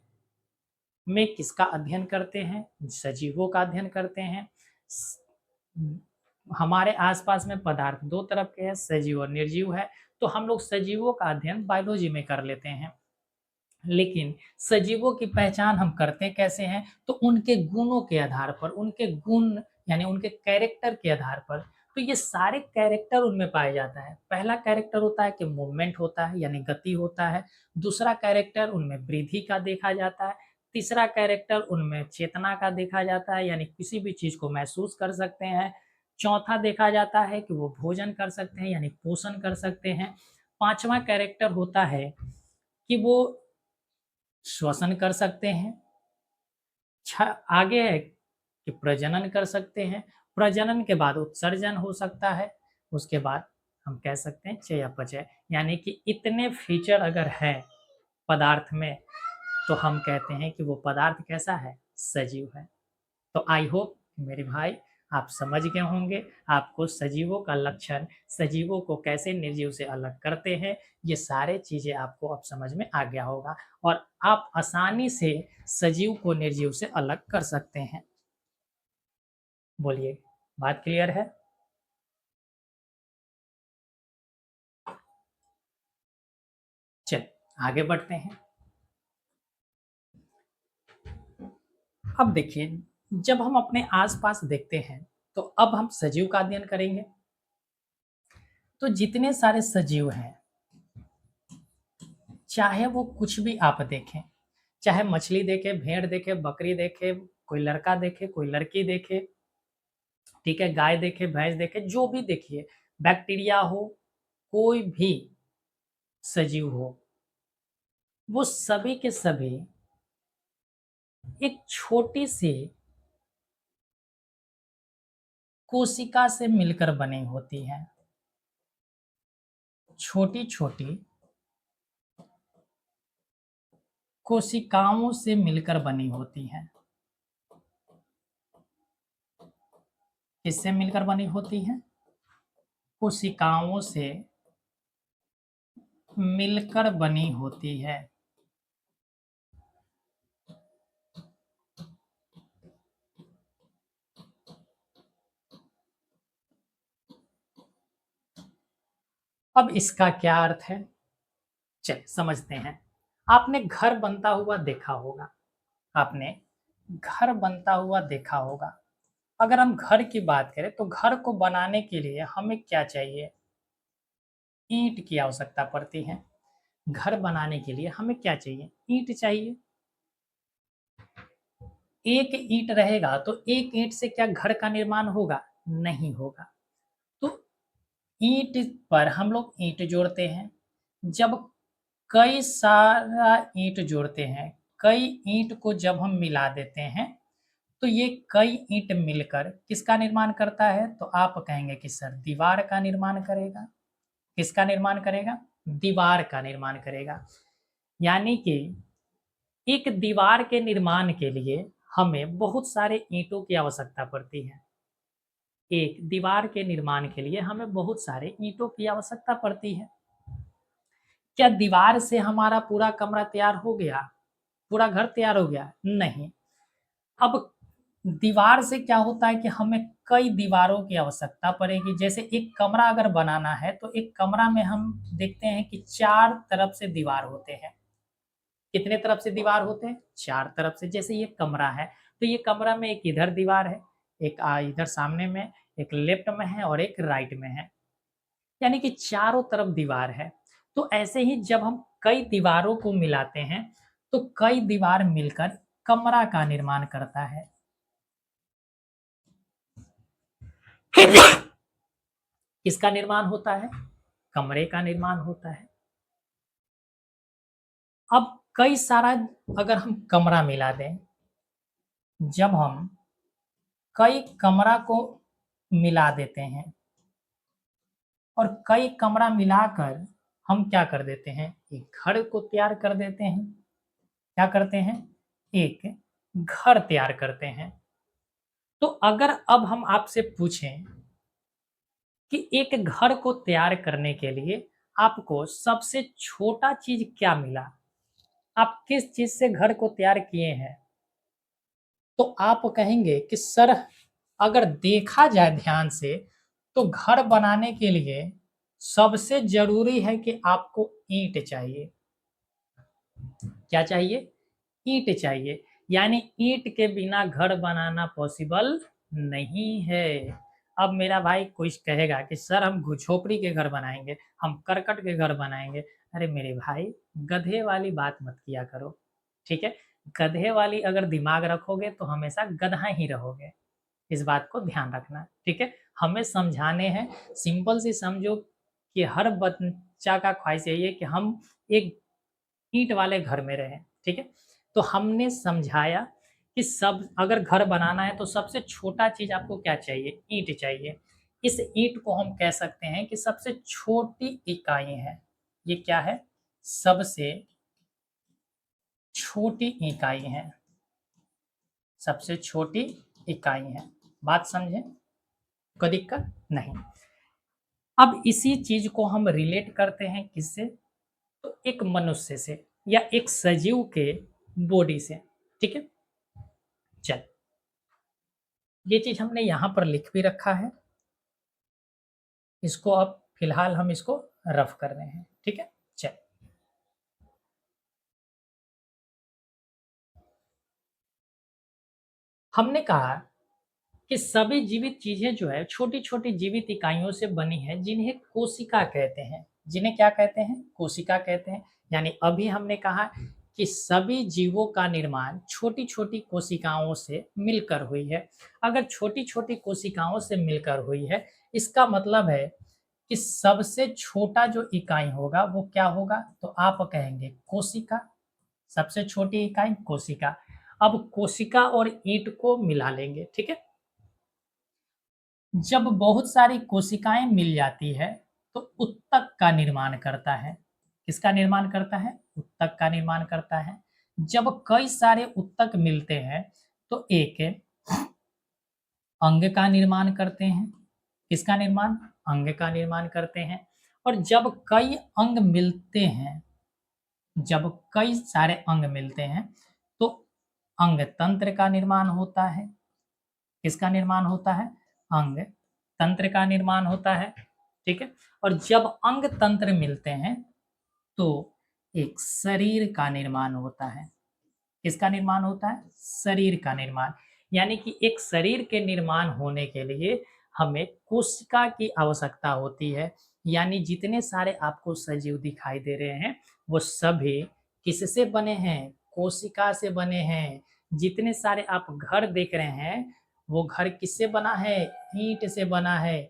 में किसका अध्ययन करते हैं, सजीवों का अध्ययन करते हैं। हमारे आसपास में पदार्थ दो तरह के हैं, सजीव और निर्जीव है। तो हम लोग सजीवों का अध्ययन बायोलॉजी में कर लेते हैं, लेकिन सजीवों की पहचान हम करते कैसे हैं, तो उनके गुणों के आधार पर, उनके गुण यानी उनके कैरेक्टर के आधार पर। तो ये सारे कैरेक्टर उनमें पाया जाता है। पहला कैरेक्टर होता है कि मूवमेंट होता है यानी गति होता है, दूसरा कैरेक्टर उनमें वृद्धि का देखा जाता है, तीसरा कैरेक्टर उनमें चेतना का देखा जाता है यानी किसी भी चीज को महसूस कर सकते हैं, चौथा देखा जाता है कि वो भोजन कर सकते हैं यानी पोषण कर सकते हैं, पांचवा कैरेक्टर होता है कि वो श्वसन कर सकते हैं, आगे है कि प्रजनन कर सकते हैं, प्रजनन के बाद उत्सर्जन हो सकता है, उसके बाद हम कह सकते हैं चयापचय। यानी कि इतने फीचर अगर है पदार्थ में तो हम कहते हैं कि वो पदार्थ कैसा है, सजीव है। तो आई होप मेरे भाई आप समझ गए होंगे, आपको सजीवों का लक्षण, सजीवों को कैसे निर्जीव से अलग करते हैं, ये सारे चीज़ें आपको अब समझ में आ गया होगा और आप आसानी से सजीव को निर्जीव से अलग कर सकते हैं। बोलिए, बात क्लियर है। चल आगे बढ़ते हैं। अब देखिए, जब हम अपने आसपास देखते हैं तो अब हम सजीव का अध्ययन करेंगे। तो जितने सारे सजीव हैं, चाहे वो कुछ भी आप देखें, चाहे मछली देखे, भेड़ देखे, बकरी देखे, कोई लड़का देखे, कोई लड़की देखे, ठीक है, गाय देखे, भैंस देखे, जो भी देखिए, बैक्टीरिया हो, कोई भी सजीव हो, वो सभी के सभी एक छोटी सी कोशिका से मिलकर बनी होती हैं। छोटी छोटी कोशिकाओं से मिलकर बनी होती हैं। किससे मिलकर बनी होती हैं? कोशिकाओं से मिलकर बनी होती है। अब इसका क्या अर्थ है, चलिए समझते हैं। आपने घर बनता हुआ देखा होगा, आपने घर बनता हुआ देखा होगा। अगर हम घर की बात करें तो घर को बनाने के लिए हमें क्या चाहिए? ईंट की आवश्यकता पड़ती है। घर बनाने के लिए हमें क्या चाहिए? ईंट चाहिए। एक ईंट रहेगा तो एक ईंट से क्या घर का निर्माण होगा? नहीं होगा। तो ईंट पर हम लोग ईंट जोड़ते हैं। जब कई सारा ईंट जोड़ते हैं, कई ईंट को जब हम मिला देते हैं, तो ये कई ईंट मिलकर किसका निर्माण करता है? तो आप कहेंगे कि सर दीवार का निर्माण करेगा। किसका निर्माण करेगा? दीवार का निर्माण करेगा। यानी कि एक दीवार के निर्माण के लिए हमें बहुत सारे ईंटों की आवश्यकता पड़ती है। एक दीवार के निर्माण के लिए हमें बहुत सारे ईंटों की आवश्यकता पड़ती है। क्या दीवार से हमारा पूरा कमरा तैयार हो गया? पूरा घर तैयार हो गया? नहीं। अब दीवार से क्या होता है कि हमें कई दीवारों की आवश्यकता पड़ेगी। जैसे एक कमरा अगर बनाना है तो एक कमरा में हम देखते हैं कि 4 तरफ से दीवार होते हैं। कितने तरफ से दीवार होते हैं? 4 तरफ से। जैसे ये कमरा है, तो ये कमरा में एक इधर दीवार है, एक इधर सामने में, एक लेफ्ट में है और एक राइट में है। यानी कि चारों तरफ दीवार है। तो ऐसे ही जब हम कई दीवारों को मिलाते हैं, तो कई दीवार मिलकर कमरा का निर्माण करता है। किसका निर्माण होता है? कमरे का निर्माण होता है। अब कई सारा अगर हम कमरा मिला दें, जब हम कई कमरा को मिला देते हैं और कई कमरा मिलाकर हम क्या कर देते हैं? एक घर को तैयार कर देते हैं। क्या करते हैं? एक घर तैयार करते हैं। तो अगर अब हम आपसे पूछें कि एक घर को तैयार करने के लिए आपको सबसे छोटा चीज क्या मिला? आप किस चीज से घर को तैयार किए हैं? तो आप कहेंगे कि सर अगर देखा जाए ध्यान से तो घर बनाने के लिए सबसे जरूरी है कि आपको ईंट चाहिए। क्या चाहिए? ईंट चाहिए। यानी ईंट के बिना घर बनाना पॉसिबल नहीं है। अब मेरा भाई कुछ कहेगा कि सर हम झोपड़ी के घर बनाएंगे, हम करकट के घर बनाएंगे। अरे मेरे भाई, गधे वाली बात मत किया करो, ठीक है? गधे वाली अगर दिमाग रखोगे तो हमेशा गधा ही रहोगे। इस बात को ध्यान रखना, ठीक है? हमें समझाने हैं, सिंपल सी समझो कि हर बच्चा का ख्वाहिश यही है कि हम एक ईंट वाले घर में रहें, ठीक है? तो हमने समझाया कि सब अगर घर बनाना है तो सबसे छोटा चीज़ आपको क्या चाहिए? ईंट चाहिए। इस ईंट को हम कह सकते हैं कि सबसे छोटी इकाई है। ये क्या है? सबसे छोटी इकाई है। सबसे छोटी इकाई है। बात समझे? कोई दिक्कत नहीं। अब इसी चीज को हम रिलेट करते हैं किससे? तो एक मनुष्य से या एक सजीव के बॉडी से, ठीक है? चल, ये चीज हमने यहां पर लिख भी रखा है। इसको अब फिलहाल हम इसको रफ कर रहे हैं, ठीक है? चल, हमने कहा कि सभी जीवित चीजें जो है छोटी छोटी जीवित इकाइयों से बनी है जिन्हें कोशिका कहते हैं। जिन्हें क्या कहते हैं? कोशिका कहते हैं। यानी अभी हमने कहा कि सभी जीवों का निर्माण छोटी छोटी कोशिकाओं से मिलकर हुई है। अगर छोटी छोटी कोशिकाओं से मिलकर हुई है, इसका मतलब है कि सबसे छोटा जो इकाई होगा वो क्या होगा? तो आप कहेंगे कोशिका। सबसे छोटी इकाई कोशिका। अब कोशिका और ईंट को मिला लेंगे, ठीक है। जब बहुत सारी कोशिकाएं मिल जाती है तो उत्तक का निर्माण करता है। किसका निर्माण करता है? उत्तक का निर्माण करता है। जब कई सारे उत्तक मिलते हैं तो एक अंग का निर्माण करते हैं। किसका निर्माण? अंग का निर्माण करते हैं। और जब कई अंग मिलते हैं, जब कई सारे अंग मिलते हैं तो अंग तंत्र का निर्माण होता है। किसका निर्माण होता है? अंग तंत्र का निर्माण होता है, ठीक है। और जब अंग तंत्र मिलते हैं तो एक शरीर का निर्माण होता है। किसका निर्माण होता है? शरीर का निर्माण। यानी कि एक शरीर के निर्माण होने के लिए हमें कोशिका की आवश्यकता होती है। यानी जितने सारे आपको सजीव दिखाई दे रहे हैं वो सभी किससे बने हैं? कोशिका से बने हैं। जितने सारे आप घर देख रहे हैं वो घर किससे बना है? ईंट से बना है।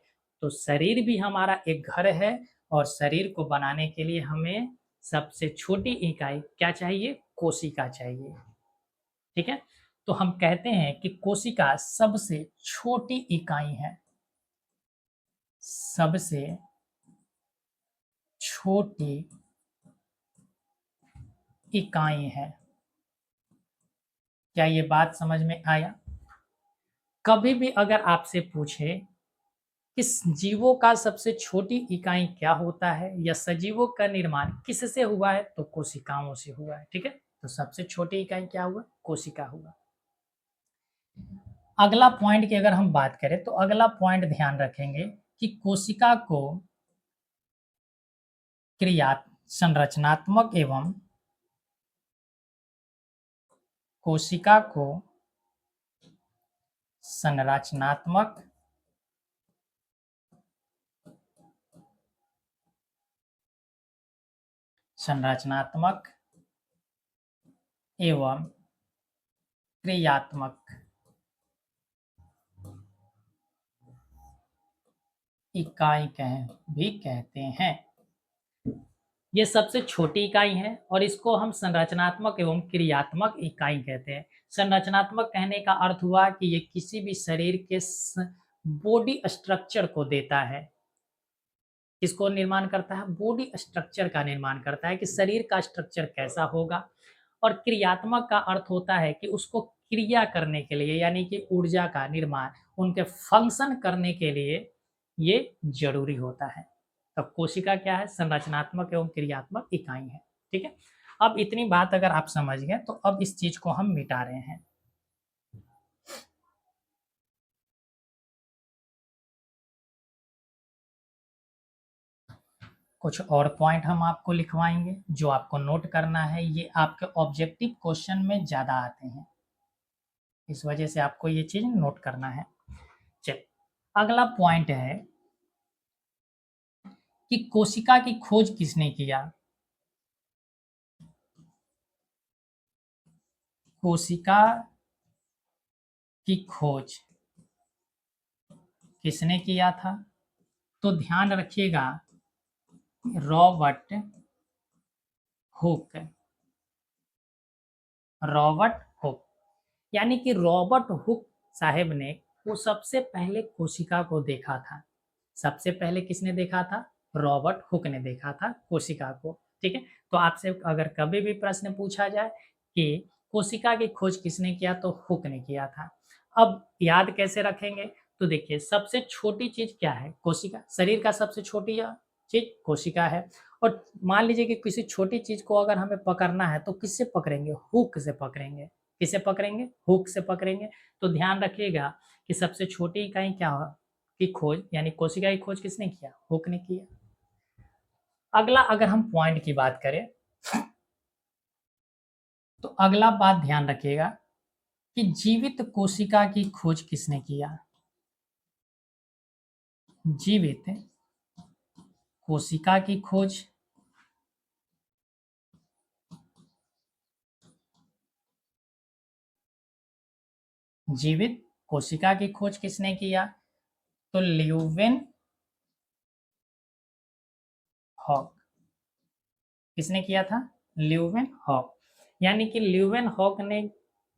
तो शरीर भी हमारा एक घर है और शरीर को बनाने के लिए हमें सबसे छोटी इकाई क्या चाहिए? कोशिका चाहिए, ठीक है। तो हम कहते हैं कि कोशिका सबसे छोटी इकाई है। सबसे छोटी इकाई है। क्या ये बात समझ में आया? कभी भी अगर आपसे पूछे कि जीवों का सबसे छोटी इकाई क्या होता है या सजीवों का निर्माण किससे हुआ है, तो कोशिकाओं से हुआ है, ठीक है। तो सबसे छोटी इकाई क्या हुआ? कोशिका हुआ। अगला पॉइंट की अगर हम बात करें तो अगला पॉइंट ध्यान रखेंगे कि कोशिका को क्रिया संरचनात्मक एवं कोशिका को संरचनात्मक संरचनात्मक एवं क्रियात्मक इकाई भी कहते हैं। ये सबसे छोटी इकाई है और इसको हम संरचनात्मक एवं क्रियात्मक इकाई कहते हैं। संरचनात्मक कहने का अर्थ हुआ कि ये किसी भी शरीर के बॉडी स्ट्रक्चर को देता है। किसको निर्माण करता है? बॉडी स्ट्रक्चर का निर्माण करता है कि शरीर का स्ट्रक्चर कैसा होगा। और क्रियात्मक का अर्थ होता है कि उसको क्रिया करने के लिए यानी कि ऊर्जा का निर्माण, उनके फंक्शन करने के लिए ये जरूरी होता है। तो कोशिका क्या है? संरचनात्मक एवं क्रियात्मक इकाई है, ठीक है। अब इतनी बात अगर आप समझ गए तो अब इस चीज को हम मिटा रहे हैं। कुछ और पॉइंट हम आपको लिखवाएंगे जो आपको नोट करना है। ये आपके ऑब्जेक्टिव क्वेश्चन में ज्यादा आते हैं, इस वजह से आपको ये चीज नोट करना है। चल, अगला पॉइंट है कि कोशिका की खोज किसने किया? कोशिका की खोज किसने किया था? तो ध्यान रखिएगा, रॉबर्ट हुक। रॉबर्ट हुक, यानी कि रॉबर्ट हुक साहेब ने वो सबसे पहले कोशिका को देखा था। सबसे पहले किसने देखा था? रॉबर्ट हुक ने देखा था कोशिका को, ठीक है। तो आपसे अगर कभी भी प्रश्न पूछा जाए कि कोशिका की खोज किसने किया, तो हुक ने किया था। अब याद कैसे रखेंगे? तो देखिए, सबसे छोटी चीज क्या है? कोशिका। शरीर का सबसे छोटी चीज कोशिका है। और मान लीजिए कि किसी छोटी चीज को अगर हमें पकड़ना है तो किससे पकड़ेंगे? हुक से पकड़ेंगे। किससे पकड़ेंगे? हुक से पकड़ेंगे। तो ध्यान रखिएगा कि सबसे छोटी इकाई क्या हो की खोज यानी कोशिका की खोज किसने किया? हुक ने किया। अगला अगर हम पॉइंट की बात करें तो अगला बात ध्यान रखिएगा कि जीवित कोशिका की खोज किसने किया? जीवित कोशिका की खोज जीवित कोशिका की खोज किसने किया? तो ल्यूवेन हॉक। किसने किया था? Leeuwenhoek. यानी कि ल्यूवेन हॉक ने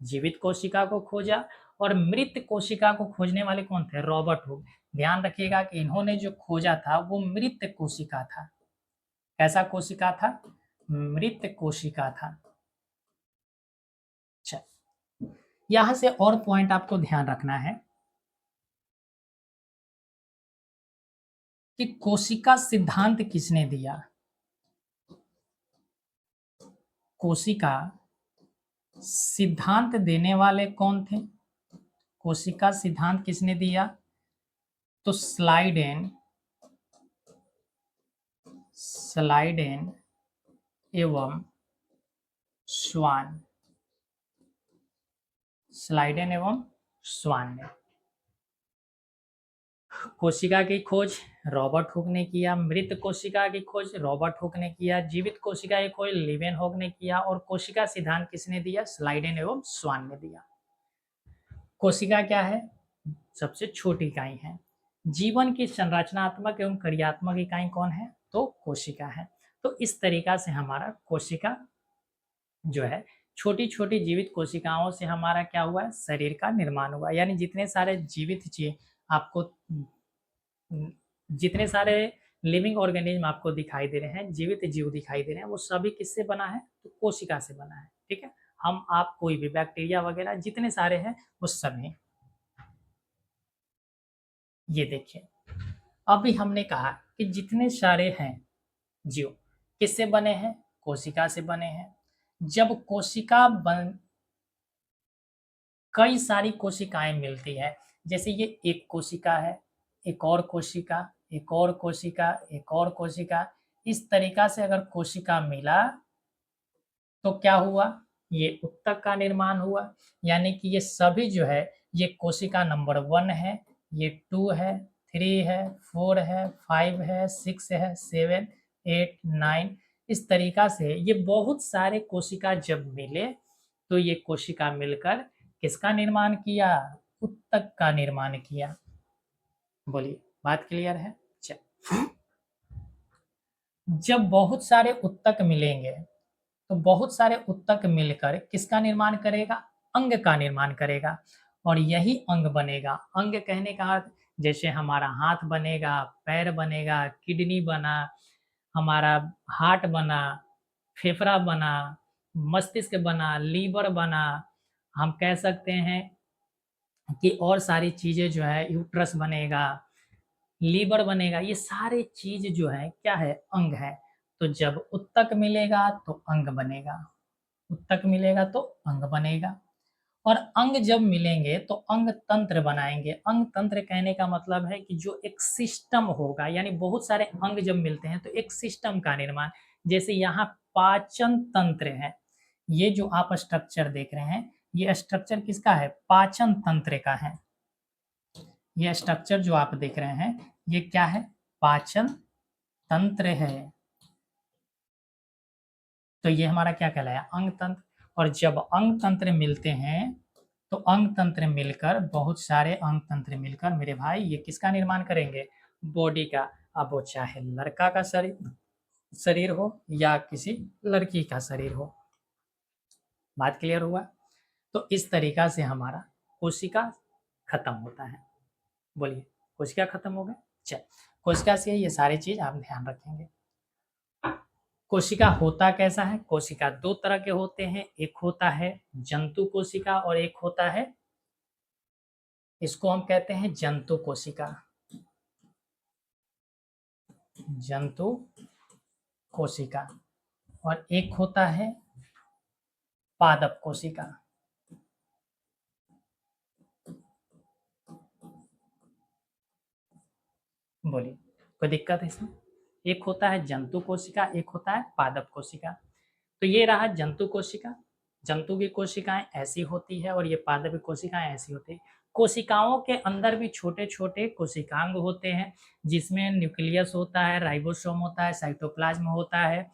जीवित कोशिका को खोजा और मृत कोशिका को खोजने वाले कौन थे? Robert Hooke. ध्यान रखिएगा कि इन्होंने जो खोजा था वो मृत कोशिका था। कैसा कोशिका था? मृत कोशिका था। अच्छा, यहां से और पॉइंट आपको ध्यान रखना है कि कोशिका सिद्धांत किसने दिया? कोशिका सिद्धांत देने वाले कौन थे? कोशिका सिद्धांत किसने दिया? तो स्लाइडेन एवं स्वान। स्लाइडेन एवं स्वान ने कोशिका की खोज रॉबर्ट हुक ने किया, मृत कोशिका की खोज रॉबर्ट हुक ने किया, जीवित कोशिका की खोज लीवेन हुक ने किया और कोशिका सिद्धांत किसने दिया? स्लाइडेन एवं स्वान ने दिया। कोशिका क्या है? सबसे छोटी इकाई है। जीवन की संरचनात्मक एवं क्रियात्मक इकाई कौन है? तो कोशिका है। तो इस तरीका से हमारा कोशिका जो है, छोटी छोटी जीवित कोशिकाओं से हमारा क्या हुआ है? शरीर का निर्माण हुआ। यानी जितने सारे जीवित चीज आपको जितने सारे लिविंग ऑर्गेनिज्म आपको दिखाई दे रहे हैं, जीवित जीव दिखाई दे रहे हैं, वो सभी किससे बना है? तो कोशिका से बना है। ठीक है, हम आप कोई भी बैक्टीरिया वगैरह जितने सारे हैं वो सभी। ये देखिए, अभी हमने कहा कि जितने सारे हैं जीव किससे बने हैं? कोशिका से बने हैं। जब कोशिका बन कई सारी कोशिकाएं मिलती है, जैसे ये एक कोशिका है, एक और कोशिका, एक और कोशिका, एक और कोशिका, इस तरीका से अगर कोशिका मिला तो क्या हुआ? ये उत्तक का निर्माण हुआ। यानी कि ये सभी जो है, ये कोशिका नंबर 1 है, ये 2 है, 3 है, 4 है, 5 है, 6 है, 7, 8, 9, इस तरीका से ये बहुत सारे कोशिका जब मिले तो ये कोशिका मिलकर किसका निर्माण किया? उत्तक का निर्माण किया। बोलिए, बात क्लियर है? चल, जब बहुत सारे उत्तक मिलेंगे तो बहुत सारे उत्तक मिलकर किसका निर्माण करेगा? अंग का निर्माण करेगा। और यही अंग बनेगा। अंग कहने का अर्थ, जैसे हमारा हाथ बनेगा, पैर बनेगा, किडनी बना, हमारा हार्ट बना, फेफड़ा बना, मस्तिष्क बना, लीवर बना, हम कह सकते हैं कि और सारी चीजें जो है, यूट्रस बनेगा, लीवर बनेगा, ये सारे चीज जो है क्या है? अंग है। तो जब उत्तक मिलेगा तो अंग बनेगा, उत्तक मिलेगा तो अंग बनेगा। और अंग जब मिलेंगे तो अंग तंत्र बनाएंगे। अंग तंत्र कहने का मतलब है कि जो एक सिस्टम होगा, यानी बहुत सारे अंग जब मिलते हैं तो एक सिस्टम का निर्माण। जैसे यहाँ पाचन तंत्र है, ये जो आप स्ट्रक्चर देख रहे हैं, ये स्ट्रक्चर किसका है? पाचन तंत्र का है। ये स्ट्रक्चर जो आप देख रहे हैं, ये क्या है? पाचन तंत्र है। तो ये हमारा क्या कहलाया? अंग तंत्र। और जब अंग तंत्र मिलते हैं तो अंग तंत्र मिलकर, बहुत सारे अंग तंत्र मिलकर मेरे भाई ये किसका निर्माण करेंगे? बॉडी का। अब वो चाहे लड़का का शरीर शरीर हो या किसी लड़की का शरीर हो। बात क्लियर हुआ? तो इस तरीका से हमारा कोशिका खत्म होता है। बोलिए, कोशिका खत्म हो गए। चल, कोशिका से ये सारी चीज आप ध्यान रखेंगे। कोशिका होता कैसा है? कोशिका दो तरह के होते हैं, एक होता है जंतु कोशिका और एक होता है, इसको हम कहते हैं जंतु कोशिका। जंतु कोशिका। और एक होता है पादप कोशिका। बोलिए, कोई दिक्कत है इसमें? एक होता है जंतु कोशिका, एक होता है पादप कोशिका। तो ये रहा जंतु कोशिका। जंतु की कोशिकाएं ऐसी होती है और ये पादप कोशिकाएं ऐसी होती है। कोशिकाओं के अंदर भी छोटे-छोटे कोशिकांग होते हैं, जिसमें न्यूक्लियस होता है, राइबोसोम होता है, साइटोप्लाज्म होता है,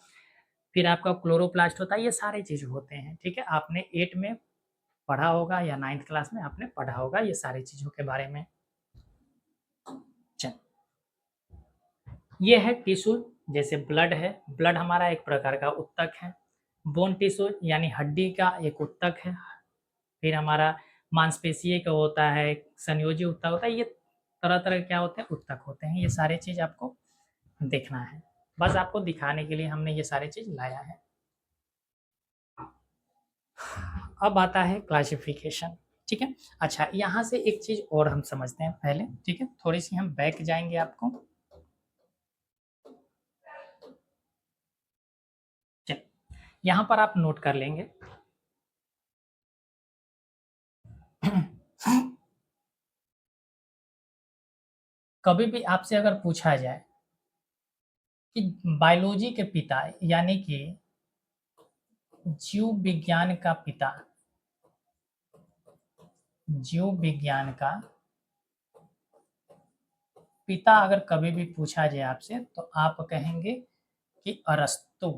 फिर आपका क्लोरोप्लास्ट होता है, ये सारे चीज़ होते हैं, ठीक है? आपने 8 में पढ़ा होगा या 9th क्लास में आपने पढ़ा होगा ये सारी चीज़ों के बारे में। चल, ये है टिश्यू, जैसे ब्लड है, ब्लड हमारा एक प्रकार का ऊतक है। बोन टिश्यू यानी हड्डी का एक ऊतक है। फिर हमारा मांसपेशीय का होता है, संयोजी ऊतक होता है, ये तरह-तरह के क्या होते हैं, ऊतक होते हैं। ये सारी चीज़ आपको देखना है। बस आपको दिखाने के लिए हमने ये सारी चीज़ लाया है। अब आता है क्लासिफिकेशन, ठीक है? अच्छा, यहाँ से एक चीज़ और हम समझते हैं पहले, ठीक है? थोड़ी-सी हम बैक जाएँगे आपको। चलिए, यहाँ पर आप नोट कर लेंगे। कभी भी आपसे अगर पूछा जाए कि बायोलॉजी के पिता यानी कि जीव विज्ञान का पिता, जीव विज्ञान का पिता अगर कभी भी पूछा जाए आपसे, तो आप कहेंगे कि अरस्तु।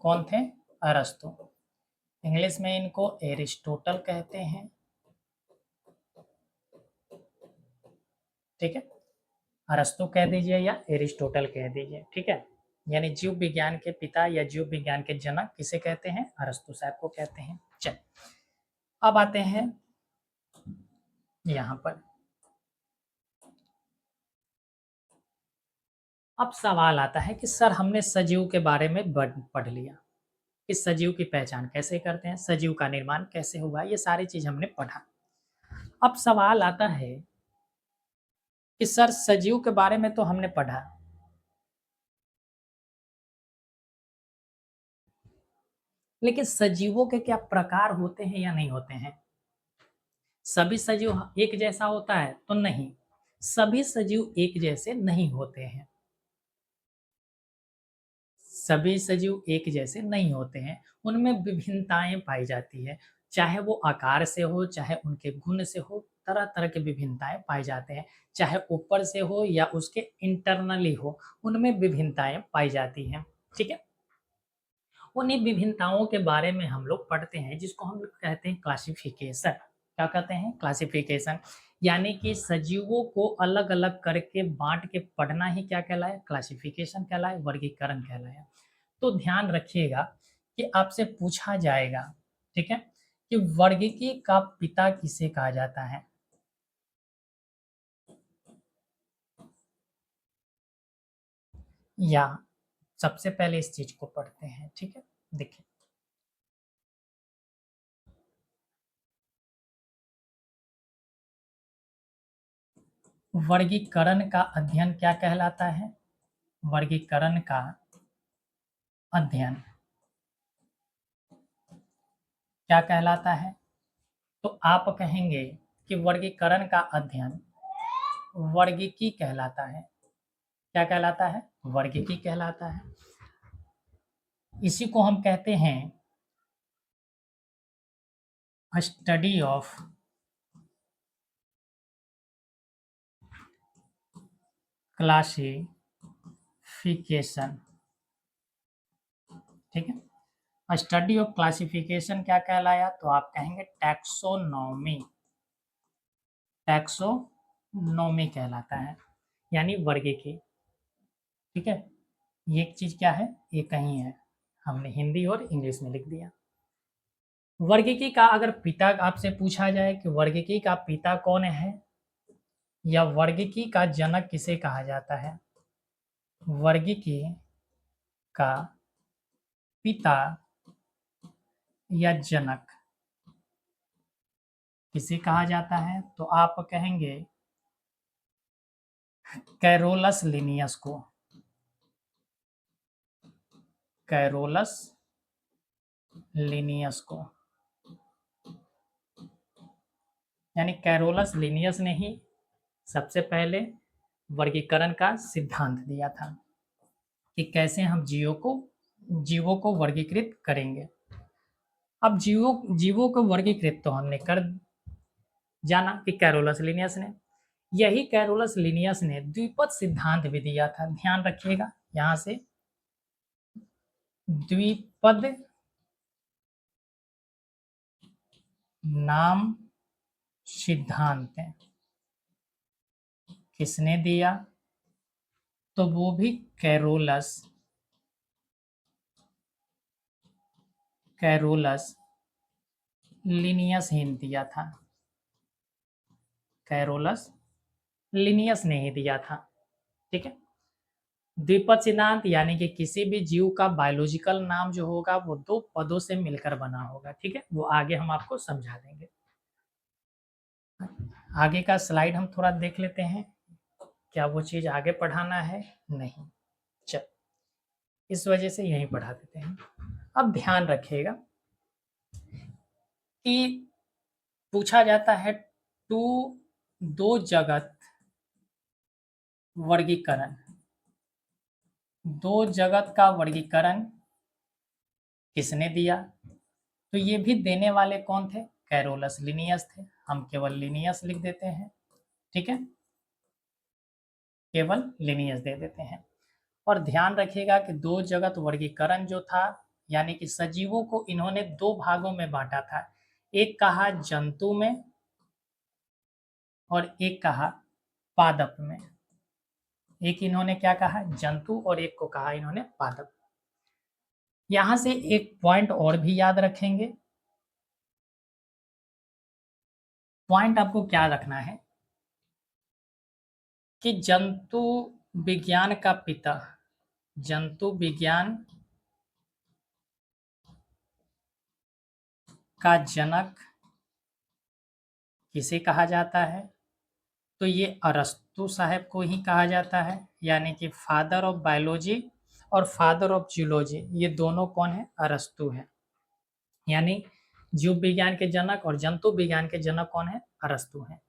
कौन थे? अरस्तु। इंग्लिश में इनको एरिस्टोटल कहते हैं, ठीक है? अरस्तु कह दीजिए या एरिस्टोटल कह दीजिए, ठीक है? यानी जीव विज्ञान के पिता या जीव विज्ञान के जनक किसे कहते हैं? अरस्तु साहब को कहते हैं। चल, अब आते हैं यहाँ पर। अब सवाल आता है कि सर हमने सजीव के बारे में पढ़ लिया, कि सजीव की पहचान कैसे करते हैं, सजीव का निर्माण कैसे हुआ, ये सारी चीज हमने पढ़ा। अब सवाल आता है कि सर सजीव के बारे में तो हमने पढ़ा, लेकिन सजीवों के क्या प्रकार होते हैं या नहीं होते हैं? सभी सजीव एक जैसा होता है? तो नहीं, सभी सजीव एक जैसे नहीं होते हैं। सभी सजीव एक जैसे नहीं होते हैं, उनमें विभिन्नताएं पाई जाती है, चाहे वो आकार से हो, चाहे उनके गुण से हो, तरह तरह की विभिन्नताएं पाए जाते हैं, चाहे ऊपर से हो या उसके इंटरनली हो, उनमें विभिन्नताएं पाई जाती हैं, ठीक है? उन्हीं विभिन्नताओं के बारे में हम लोग पढ़ते हैं, जिसको हम लोग कहते हैं क्लासिफिकेशन। क्या कहते हैं? क्लासिफिकेशन। यानी कि सजीवों को अलग अलग करके बांट के पढ़ना ही क्या कहलाया? क्लासिफिकेशन कहलाया, वर्गीकरण कहलाया। तो ध्यान रखिएगा कि आपसे पूछा जाएगा, ठीक है, कि वर्गीकी का पिता किसे कहा जाता है? या सबसे पहले इस चीज को पढ़ते हैं, ठीक है? देखिए, वर्गीकरण का अध्ययन क्या कहलाता है? वर्गीकरण का अध्ययन क्या कहलाता है? तो आप कहेंगे कि वर्गीकरण का अध्ययन वर्गीकी कहलाता है। क्या कहलाता है? वर्गीकी कहलाता है। इसी को हम कहते हैं स्टडी ऑफ क्लासिफिकेशन, ठीक है? स्टडी ऑफ क्लासिफिकेशन क्या कहलाया? तो आप कहेंगे टैक्सोनॉमी। टैक्सोनॉमी कहलाता है, यानी वर्गीकी, ठीक है? ये एक चीज क्या है? ये कहीं है, हमने हिंदी और इंग्लिश में लिख दिया। वर्गीकी का अगर पिता आपसे पूछा जाए कि वर्गीकी का पिता कौन है या वर्गीकी का जनक किसे कहा जाता है? वर्गीकी का पिता या जनक किसे कहा जाता है? तो आप कहेंगे कैरोलस लिनियस को। कैरोलस लिनियस को, यानी कैरोलस लिनियस ने ही सबसे पहले वर्गीकरण का सिद्धांत दिया था कि कैसे हम जीवों को वर्गीकृत करेंगे। अब जीवों को वर्गीकृत तो हमने कर जाना कि कैरोलस लिनियस ने, यही कैरोलस लिनियस ने द्विपद सिद्धांत भी दिया था। ध्यान रखिएगा यहां से, द्विपद नाम सिद्धांत किसने दिया? तो वो भी कैरोलस लिनियस ही दिया था। कैरोलस लिनियस ने ही दिया था। ठीक है। द्विपद सिद्धांत यानी कि किसी भी जीव का बायोलॉजिकल नाम जो होगा वो दो पदों से मिलकर बना होगा। ठीक है, वो आगे हम आपको समझा देंगे। आगे का स्लाइड हम थोड़ा देख लेते हैं, क्या वो चीज आगे पढ़ाना है? नहीं, चल इस वजह से यहीं पढ़ा देते हैं। अब ध्यान रखिएगा कि पूछा जाता है टू दो जगत वर्गीकरण, दो जगत का वर्गीकरण किसने दिया? तो ये भी देने वाले कौन थे? कैरोलस लिनियस थे। हम केवल लिनियस लिख देते हैं। ठीक है, केवल लिनियस दे देते हैं। और ध्यान रखिएगा कि दो जगत वर्गीकरण जो था, यानी कि सजीवों को इन्होंने दो भागों में बांटा था। एक कहा जंतु में और एक कहा पादप में। एक इन्होंने क्या कहा? जंतु, और एक को कहा इन्होंने पादप। यहां से एक पॉइंट और भी याद रखेंगे। पॉइंट आपको क्या रखना है कि जंतु विज्ञान का पिता, जंतु विज्ञान का जनक किसे कहा जाता है? तो ये अरस्तु साहब को ही कहा जाता है। यानी कि फादर ऑफ बायोलॉजी और फादर ऑफ जूलॉजी, ये दोनों कौन है? अरस्तु है। यानी जीव विज्ञान के जनक और जंतु विज्ञान के जनक कौन है? अरस्तु है।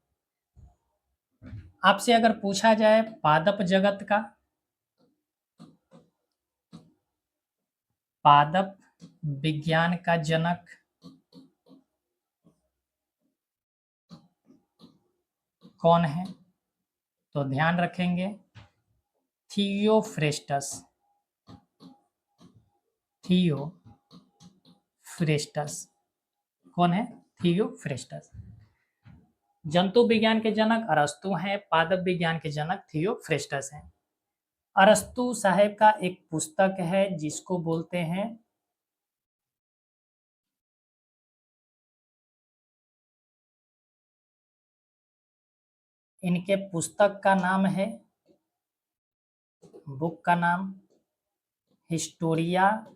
आपसे अगर पूछा जाए पादप जगत का, पादप विज्ञान का जनक कौन है? तो ध्यान रखेंगे थियोफ्रेस्टस, थियोफ्रेस्टस कौन है? थियोफ्रेस्टस। जंतु विज्ञान के जनक अरस्तु हैं, पादप विज्ञान के जनक थियोफ्रेस्टस हैं। अरस्तु साहेब का एक पुस्तक है जिसको बोलते हैं, इनके पुस्तक का नाम है, बुक का नाम हिस्टोरिया,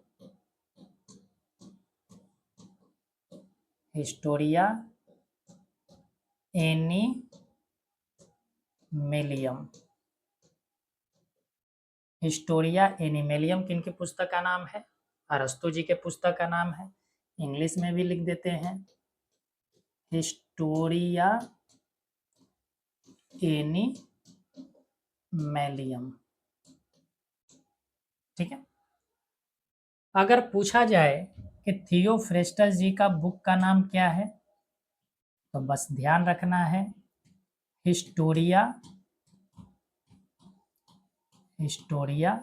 हिस्टोरिया एनिमेलियम। हिस्टोरिया एनिमेलियम किनकी पुस्तक का नाम है? अरस्तु जी के पुस्तक का नाम है। इंग्लिश में भी लिख देते हैं हिस्टोरिया एनिमेलियम। ठीक है। अगर पूछा जाए कि थियोफ्रेस्टस जी का बुक का नाम क्या है, तो बस ध्यान रखना है Historia, Historia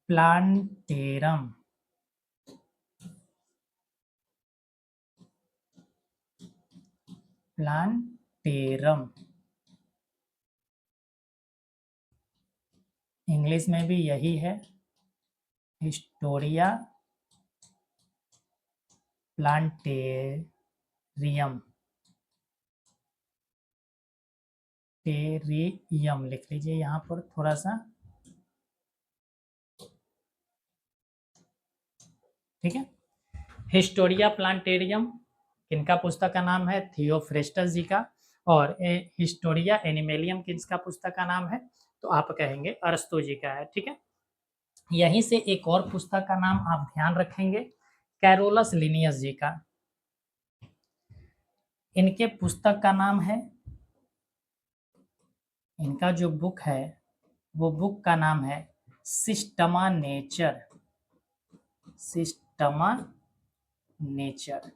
plantarum. Plantarum English में भी यही है, हिस्टोरिया प्लांटेरियम, टेरियम लिख लीजिए यहाँ पर थोड़ा सा। ठीक है, हिस्टोरिया प्लांटेरियम किनका पुस्तक का नाम है? थियोफ्रेस्टस जी का। और हिस्टोरिया एनिमेलियम किसका पुस्तक का नाम है? तो आप कहेंगे अरस्तु जी का है। ठीक है, यहीं से एक और पुस्तक का नाम आप ध्यान रखेंगे, कैरोलस लिनियस जी का। इनके पुस्तक का नाम है, इनका जो बुक है वो बुक का नाम है Systema nature, Systema nature,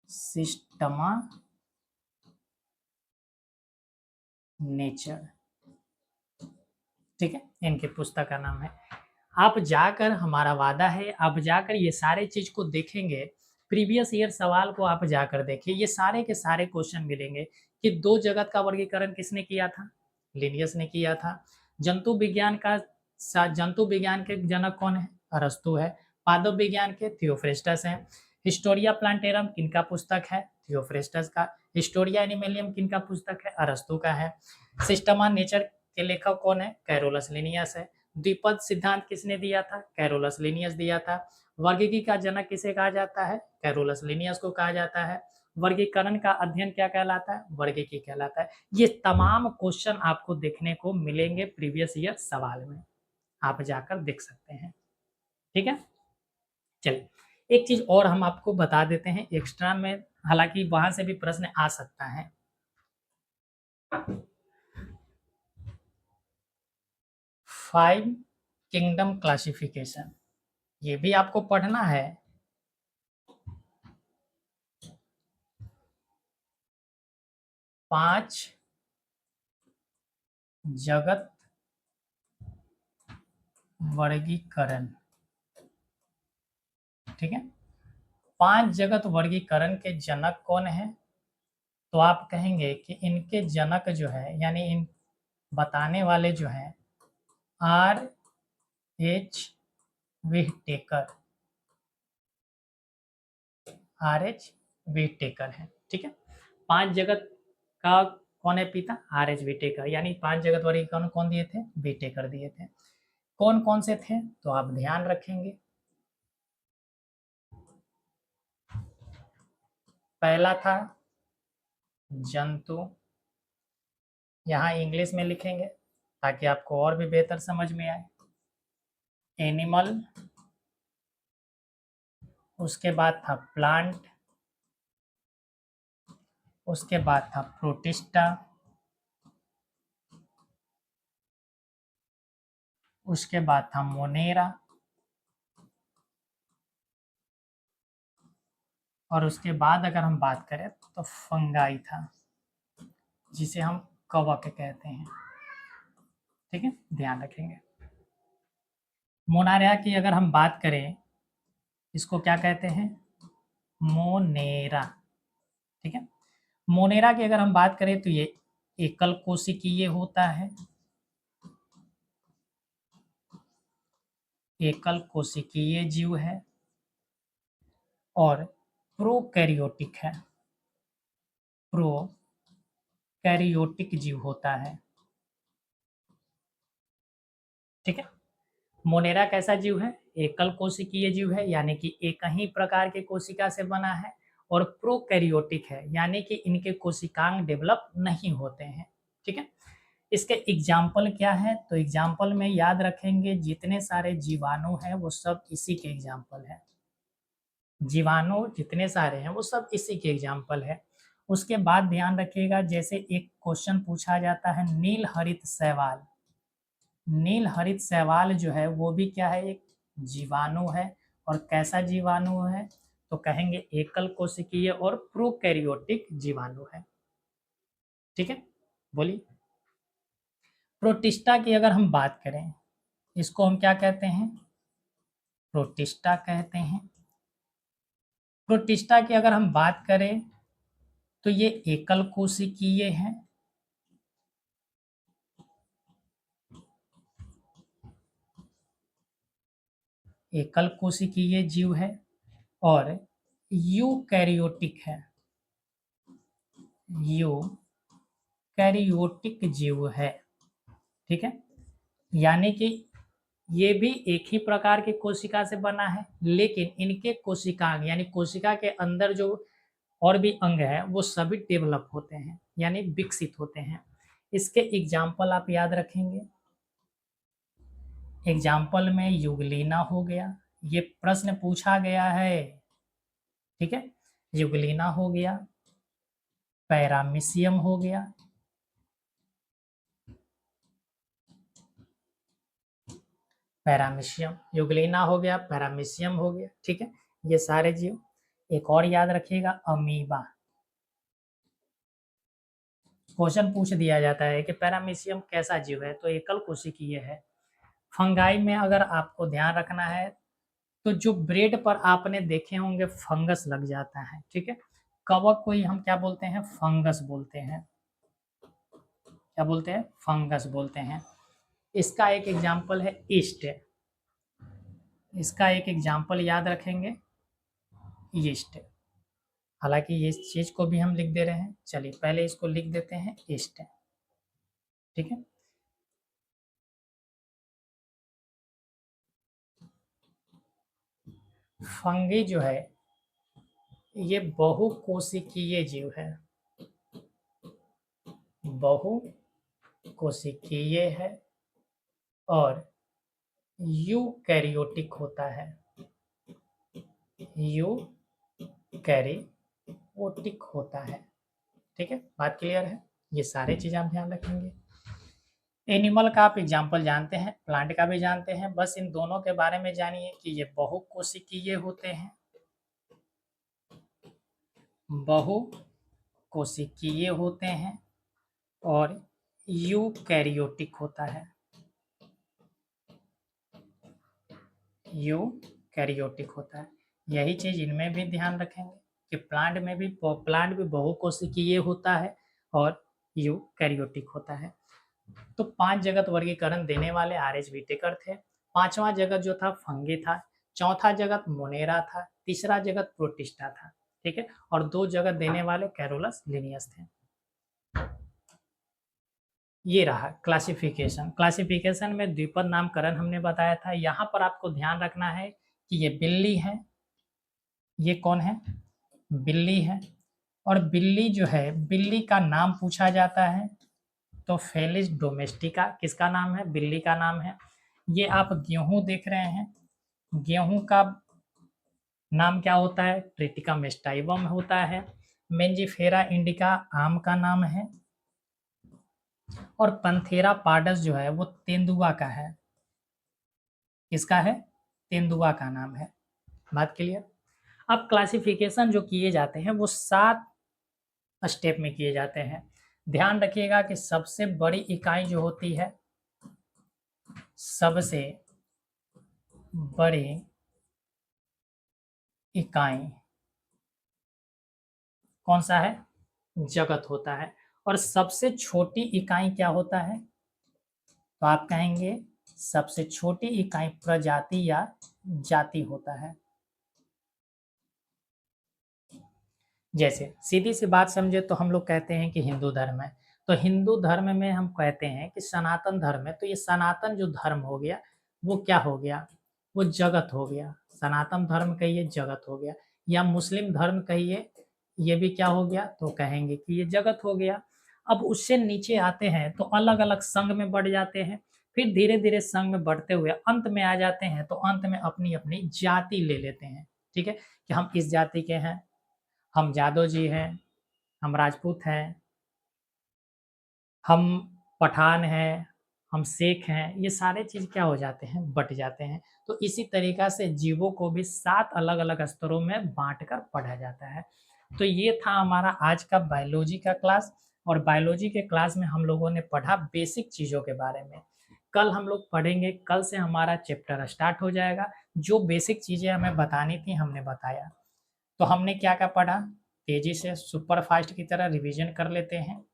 Systema nature, ठीक है, इनकी पुस्तक का नाम है। आप जाकर, हमारा वादा है, आप जाकर ये सारे चीज को देखेंगे, प्रीवियस ईयर सवाल को आप जाकर देखिए, ये सारे के सारे क्वेश्चन मिलेंगे कि दो जगत का वर्गीकरण किसने किया था, लिनियस ने किया था। जंतु विज्ञान का, जंतु विज्ञान के जनक कौन है, अरस्तु है। पादप विज्ञान के थियोफ्रेस्टस हैं। हिस्टोरिया प्लांटेरम किनका पुस्तक है, थियोफ्रेस्टस का। हिस्टोरिया एनिमेलियम किनका पुस्तक है, अरस्तु का है। सिस्टमा नेचर के लेखक कौन है, कैरोलस लिनियस है। द्विपद सिद्धांत किसने दिया था, कैरोलस लिनियस दिया था। वर्गीकी का जनक किसे कहा जाता है, कैरोलस लिनियस को कहा जाता है। वर्गीकरण का अध्ययन क्या कहलाता है, वर्गीकी कहलाता है। ये तमाम क्वेश्चन आपको देखने को मिलेंगे प्रीवियस ईयर सवाल में, आप जाकर देख सकते हैं, ठीक है। चलिए, एक चीज और हम आपको बता देते हैं एक्स्ट्रा में, हालांकि वहां से भी प्रश्न आ सकता है। 5 किंगडम क्लासिफिकेशन, ये भी आपको पढ़ना है। 5 जगत वर्गीकरण, ठीक है। 5 जगत वर्गीकरण के जनक कौन है, तो आप कहेंगे कि इनके जनक जो है, यानी इन बताने वाले जो है, R.H. Whittaker, R.H. व्हिटेकर है, ठीक है। 5 जगत का कौन है पिता, R.H. व्हिटेकर, यानी 5 जगत वर्गीकरण कौन दिए थे, व्हिटेकर दिए थे। कौन कौन से थे, तो आप ध्यान रखेंगे। पहला था जंतु, यहाँ इंग्लिश में लिखेंगे ताकि आपको और भी बेहतर समझ में आए। एनिमल, उसके बाद था प्लांट, उसके बाद था प्रोटिस्टा, उसके बाद था मोनेरा, और उसके बाद अगर हम बात करें तो फंगाई था, जिसे हम कवक कहते हैं, ठीक है, ध्यान रखेंगे। मोनारिया की अगर हम बात करें, इसको क्या कहते हैं, मोनेरा, ठीक है। मोनेरा की अगर हम बात करें तो ये एकल कोशिकीय होता है, एकल कोशिकीय जीव है और प्रोकैरियोटिक है, प्रोकैरियोटिक जीव होता है, ठीक है। मोनेरा कैसा जीव है, एकल कोशिकीय जीव है, यानी कि एक ही प्रकार के कोशिका से बना है, और प्रोकैरियोटिक है, यानी कि इनके कोशिकांग डेवलप नहीं होते हैं, ठीक है। इसके एग्जाम्पल क्या है, तो एग्जाम्पल में याद रखेंगे जितने सारे जीवाणु हैं वो सब इसी के एग्जाम्पल है, जीवाणु जितने सारे हैं वो सब इसी के एग्जाम्पल है। उसके बाद ध्यान रखिएगा, जैसे एक क्वेश्चन पूछा जाता है नील हरित शैवाल, नील हरित शैवाल जो है वो भी क्या है, एक जीवाणु है, और कैसा जीवाणु है, तो कहेंगे एकल कोशिकीय और प्रोकैरियोटिक जीवाणु है, ठीक है। बोलिए, प्रोटिस्टा की अगर हम बात करें, इसको हम क्या कहते हैं, प्रोटिस्टा कहते हैं। प्रोटिस्टा की अगर हम बात करें तो ये एकल कोशिकीय है, एकल कोशिकीय जीव है, और यूकैरियोटिक है, यूकैरियोटिक जीव है, ठीक है। यानी कि ये भी एक ही प्रकार की कोशिका से बना है, लेकिन इनके कोशिकांग, यानी कोशिका के अंदर जो और भी अंग है वो सभी डेवलप होते हैं, यानी विकसित होते हैं। इसके एग्जाम्पल आप याद रखेंगे, एग्जाम्पल में युगलीना हो गया, ये प्रश्न पूछा गया है, ठीक है। युगलीना हो गया, पैरामीशियम हो गया, पैरामीशियम, यूग्लिना हो गया, पैरामीशियम हो गया, ठीक है, ये सारे जीव। एक और याद रखिएगा, अमीबा। क्वेश्चन पूछ दिया जाता है कि पैरामीशियम कैसा जीव है, तो एकल कोशिकीय है। फंगाई में अगर आपको ध्यान रखना है तो जो ब्रेड पर आपने देखे होंगे फंगस लग जाता है, ठीक है, कवक को ही हम क्या बोलते हैं, फंगस बोलते हैं। क्या बोलते हैं, फंगस बोलते हैं। इसका एक एग्जाम्पल है ईस्ट। इसका एक एग्जाम्पल याद रखेंगे, ईस्ट। हालांकि ये इस चीज को भी हम लिख दे रहे हैं, चलिए पहले इसको लिख देते हैं, ईस्ट, ठीक है। फंगी जो है ये बहुकोशिकीय जीव है, बहुकोशिकीय है और यूकैरियोटिक होता है, यूकैरियोटिक होता है, ठीक है, बात क्लियर है। ये सारे चीज आप ध्यान रखेंगे। एनिमल का आप एग्जाम्पल जानते हैं, प्लांट का भी जानते हैं, बस इन दोनों के बारे में जानिए कि ये बहुकोशिकीय होते हैं, बहुकोशिकीय होते हैं और यूकैरियोटिक होता है, यूकैरियोटिक होता है। यही चीज इनमें भी ध्यान रखेंगे कि प्लांट भी बहुकोशिकीय होता है और यूकैरियोटिक होता है। तो 5 जगत वर्गीकरण देने वाले आर.एच. व्हिटेकर थे। 5वां जगत जो था फंगी था, चौथा जगत मोनेरा था, तीसरा जगत प्रोटिस्टा था, ठीक है, और 2 जगत देने वाले कैरोलस लिनियस थे। ये रहा क्लासिफिकेशन। क्लासिफिकेशन में द्विपद नामकरण हमने बताया था। यहाँ पर आपको ध्यान रखना है कि ये बिल्ली है, ये कौन है, बिल्ली है, और बिल्ली जो है, बिल्ली का नाम पूछा जाता है तो फेलिस डोमेस्टिका किसका नाम है, बिल्ली का नाम है। ये आप गेहूं देख रहे हैं, गेहूं का नाम क्या होता है, ट्रिटिका मेस्टाइवम होता है। मेंजिफेरा इंडिका आम का नाम है और पंथेरा पार्डस जो है वो तेंदुआ का है। किसका है, तेंदुआ का नाम है। बात क्लियर। अब क्लासिफिकेशन जो किए जाते हैं वो 7 स्टेप में किए जाते हैं। ध्यान रखिएगा कि सबसे बड़ी इकाई जो होती है, सबसे बड़ी इकाई कौन सा है, जगत होता है, और सबसे छोटी इकाई क्या होता है, तो आप कहेंगे सबसे छोटी इकाई प्रजाति या जाति होता है। जैसे सीधी सी बात समझे तो हम लोग कहते हैं कि हिंदू धर्म है, तो हिंदू धर्म में हम कहते हैं कि सनातन धर्म है, तो ये सनातन जो धर्म हो गया वो क्या हो गया, वो जगत हो गया। सनातन धर्म कहिए, जगत हो गया। या मुस्लिम धर्म कहिए, ये भी क्या हो गया, तो कहेंगे कि ये जगत हो गया। अब उससे नीचे आते हैं तो अलग अलग संघ में बढ़ जाते हैं, फिर धीरे धीरे संघ में बढ़ते हुए अंत में आ जाते हैं, तो अंत में अपनी अपनी जाति ले लेते हैं, ठीक है, कि हम इस जाति के हैं, हम जादव जी हैं, हम राजपूत हैं, हम पठान हैं, हम शेख हैं, ये सारे चीज़ क्या हो जाते हैं, बट जाते हैं। तो इसी तरीक़ा से जीवों को भी 7 अलग-अलग स्तरों में बाँट कर पढ़ा जाता है। तो ये था हमारा आज का बायोलॉजी का क्लास, और बायोलॉजी के क्लास में हम लोगों ने पढ़ा बेसिक चीज़ों के बारे में। कल हम लोग पढ़ेंगे, कल से हमारा चैप्टर स्टार्ट हो जाएगा। जो बेसिक चीज़ें हमें बतानी थी हमने बताया। तो हमने क्या-क्या पढ़ा, तेज़ी से सुपर फास्ट की तरह रिवीजन कर लेते हैं।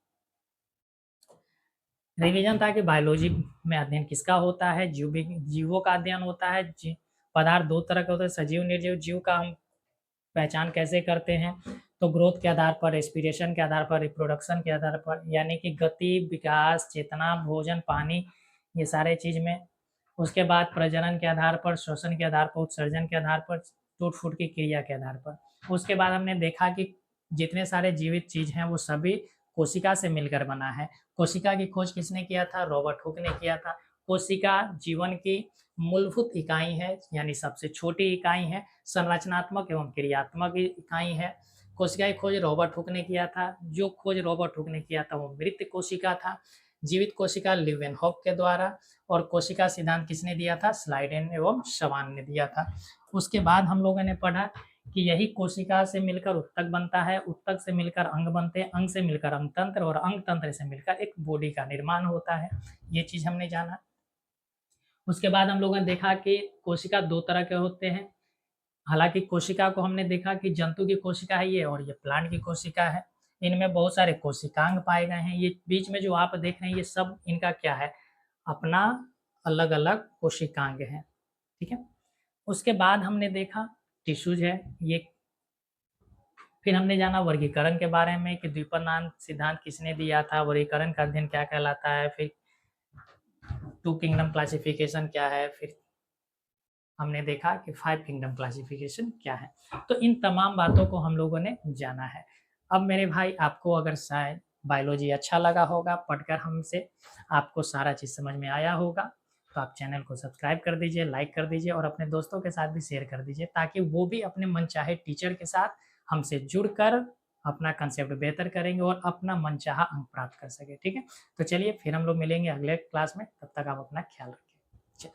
रिवीजन था कि बायोलॉजी में अध्ययन किसका होता है, जीवों का अध्ययन होता है। पदार्थ 2 तरह के होते हैं, सजीव निर्जीव। जीव का हम पहचान कैसे करते हैं, तो ग्रोथ के आधार पर, रेस्पिरेशन के आधार पर, रिप्रोडक्शन के आधार पर, यानी कि गति, विकास, चेतना, भोजन, पानी, ये सारे चीज़ में। उसके बाद प्रजनन के आधार पर, श्वसन के आधार पर, उत्सर्जन के आधार पर, टूट-फूट की क्रिया के आधार पर। उसके बाद हमने देखा कि जितने सारे जीवित चीज़ हैं वो सभी कोशिका से मिलकर बना है। कोशिका की खोज किसने किया था, रॉबर्ट हुक ने किया था। कोशिका जीवन की मूलभूत इकाई है, यानी सबसे छोटी इकाई है, संरचनात्मक एवं क्रियात्मक इकाई है। कोशिका की खोज रॉबर्ट हुक ने किया था। जो खोज रॉबर्ट हुक ने किया था वो मृत कोशिका था। जीवित कोशिका लीवेनहॉक के द्वारा, और कोशिका सिद्धांत किसने दिया था? स्लाइडेन एवं शवान ने दिया था। उसके बाद हम लोगों ने पढ़ा कि यही कोशिका से मिलकर उत्तक बनता है, उत्तक से मिलकर अंग बनते हैं, अंग से मिलकर अंग तंत्र, और अंग तंत्र से मिलकर एक बॉडी का निर्माण होता है। ये चीज हमने जाना। उसके बाद हम लोगों ने देखा कि कोशिका दो तरह के होते हैं। हालांकि कोशिका को हमने देखा कि जंतु की कोशिका है ये, और ये प्लांट की कोशिका है। इनमें बहुत सारे कोशिकांग पाए गए हैं। ये बीच में जो आप देख रहे हैं ये सब इनका क्या है? अपना अलग अलग कोशिकांग है। ठीक है। उसके बाद हमने देखा टिश्यूज है ये। फिर हमने जाना वर्गीकरण के बारे में कि द्विपदांत सिद्धांत किसने दिया था, वर्गीकरण का अध्ययन क्या कहलाता है, फिर टू किंगडम क्लासिफिकेशन क्या है, फिर हमने देखा कि 5 किंगडम क्लासिफिकेशन क्या है। तो इन तमाम बातों को हम लोगों ने जाना है। अब मेरे भाई, आपको अगर शायद बायोलॉजी अच्छा लगा होगा पढ़कर हमसे, आपको सारा चीज़ समझ में आया होगा, तो आप चैनल को सब्सक्राइब कर दीजिए, लाइक कर दीजिए, और अपने दोस्तों के साथ भी शेयर कर दीजिए, ताकि वो भी अपने मनचाहे टीचर के साथ हमसे जुड़कर अपना कंसेप्ट बेहतर करेंगे और अपना मनचाहा अंक प्राप्त कर सके। ठीक है। तो चलिए फिर हम लोग मिलेंगे अगले क्लास में। तब तक आप अपना ख्याल रखें। चलिए।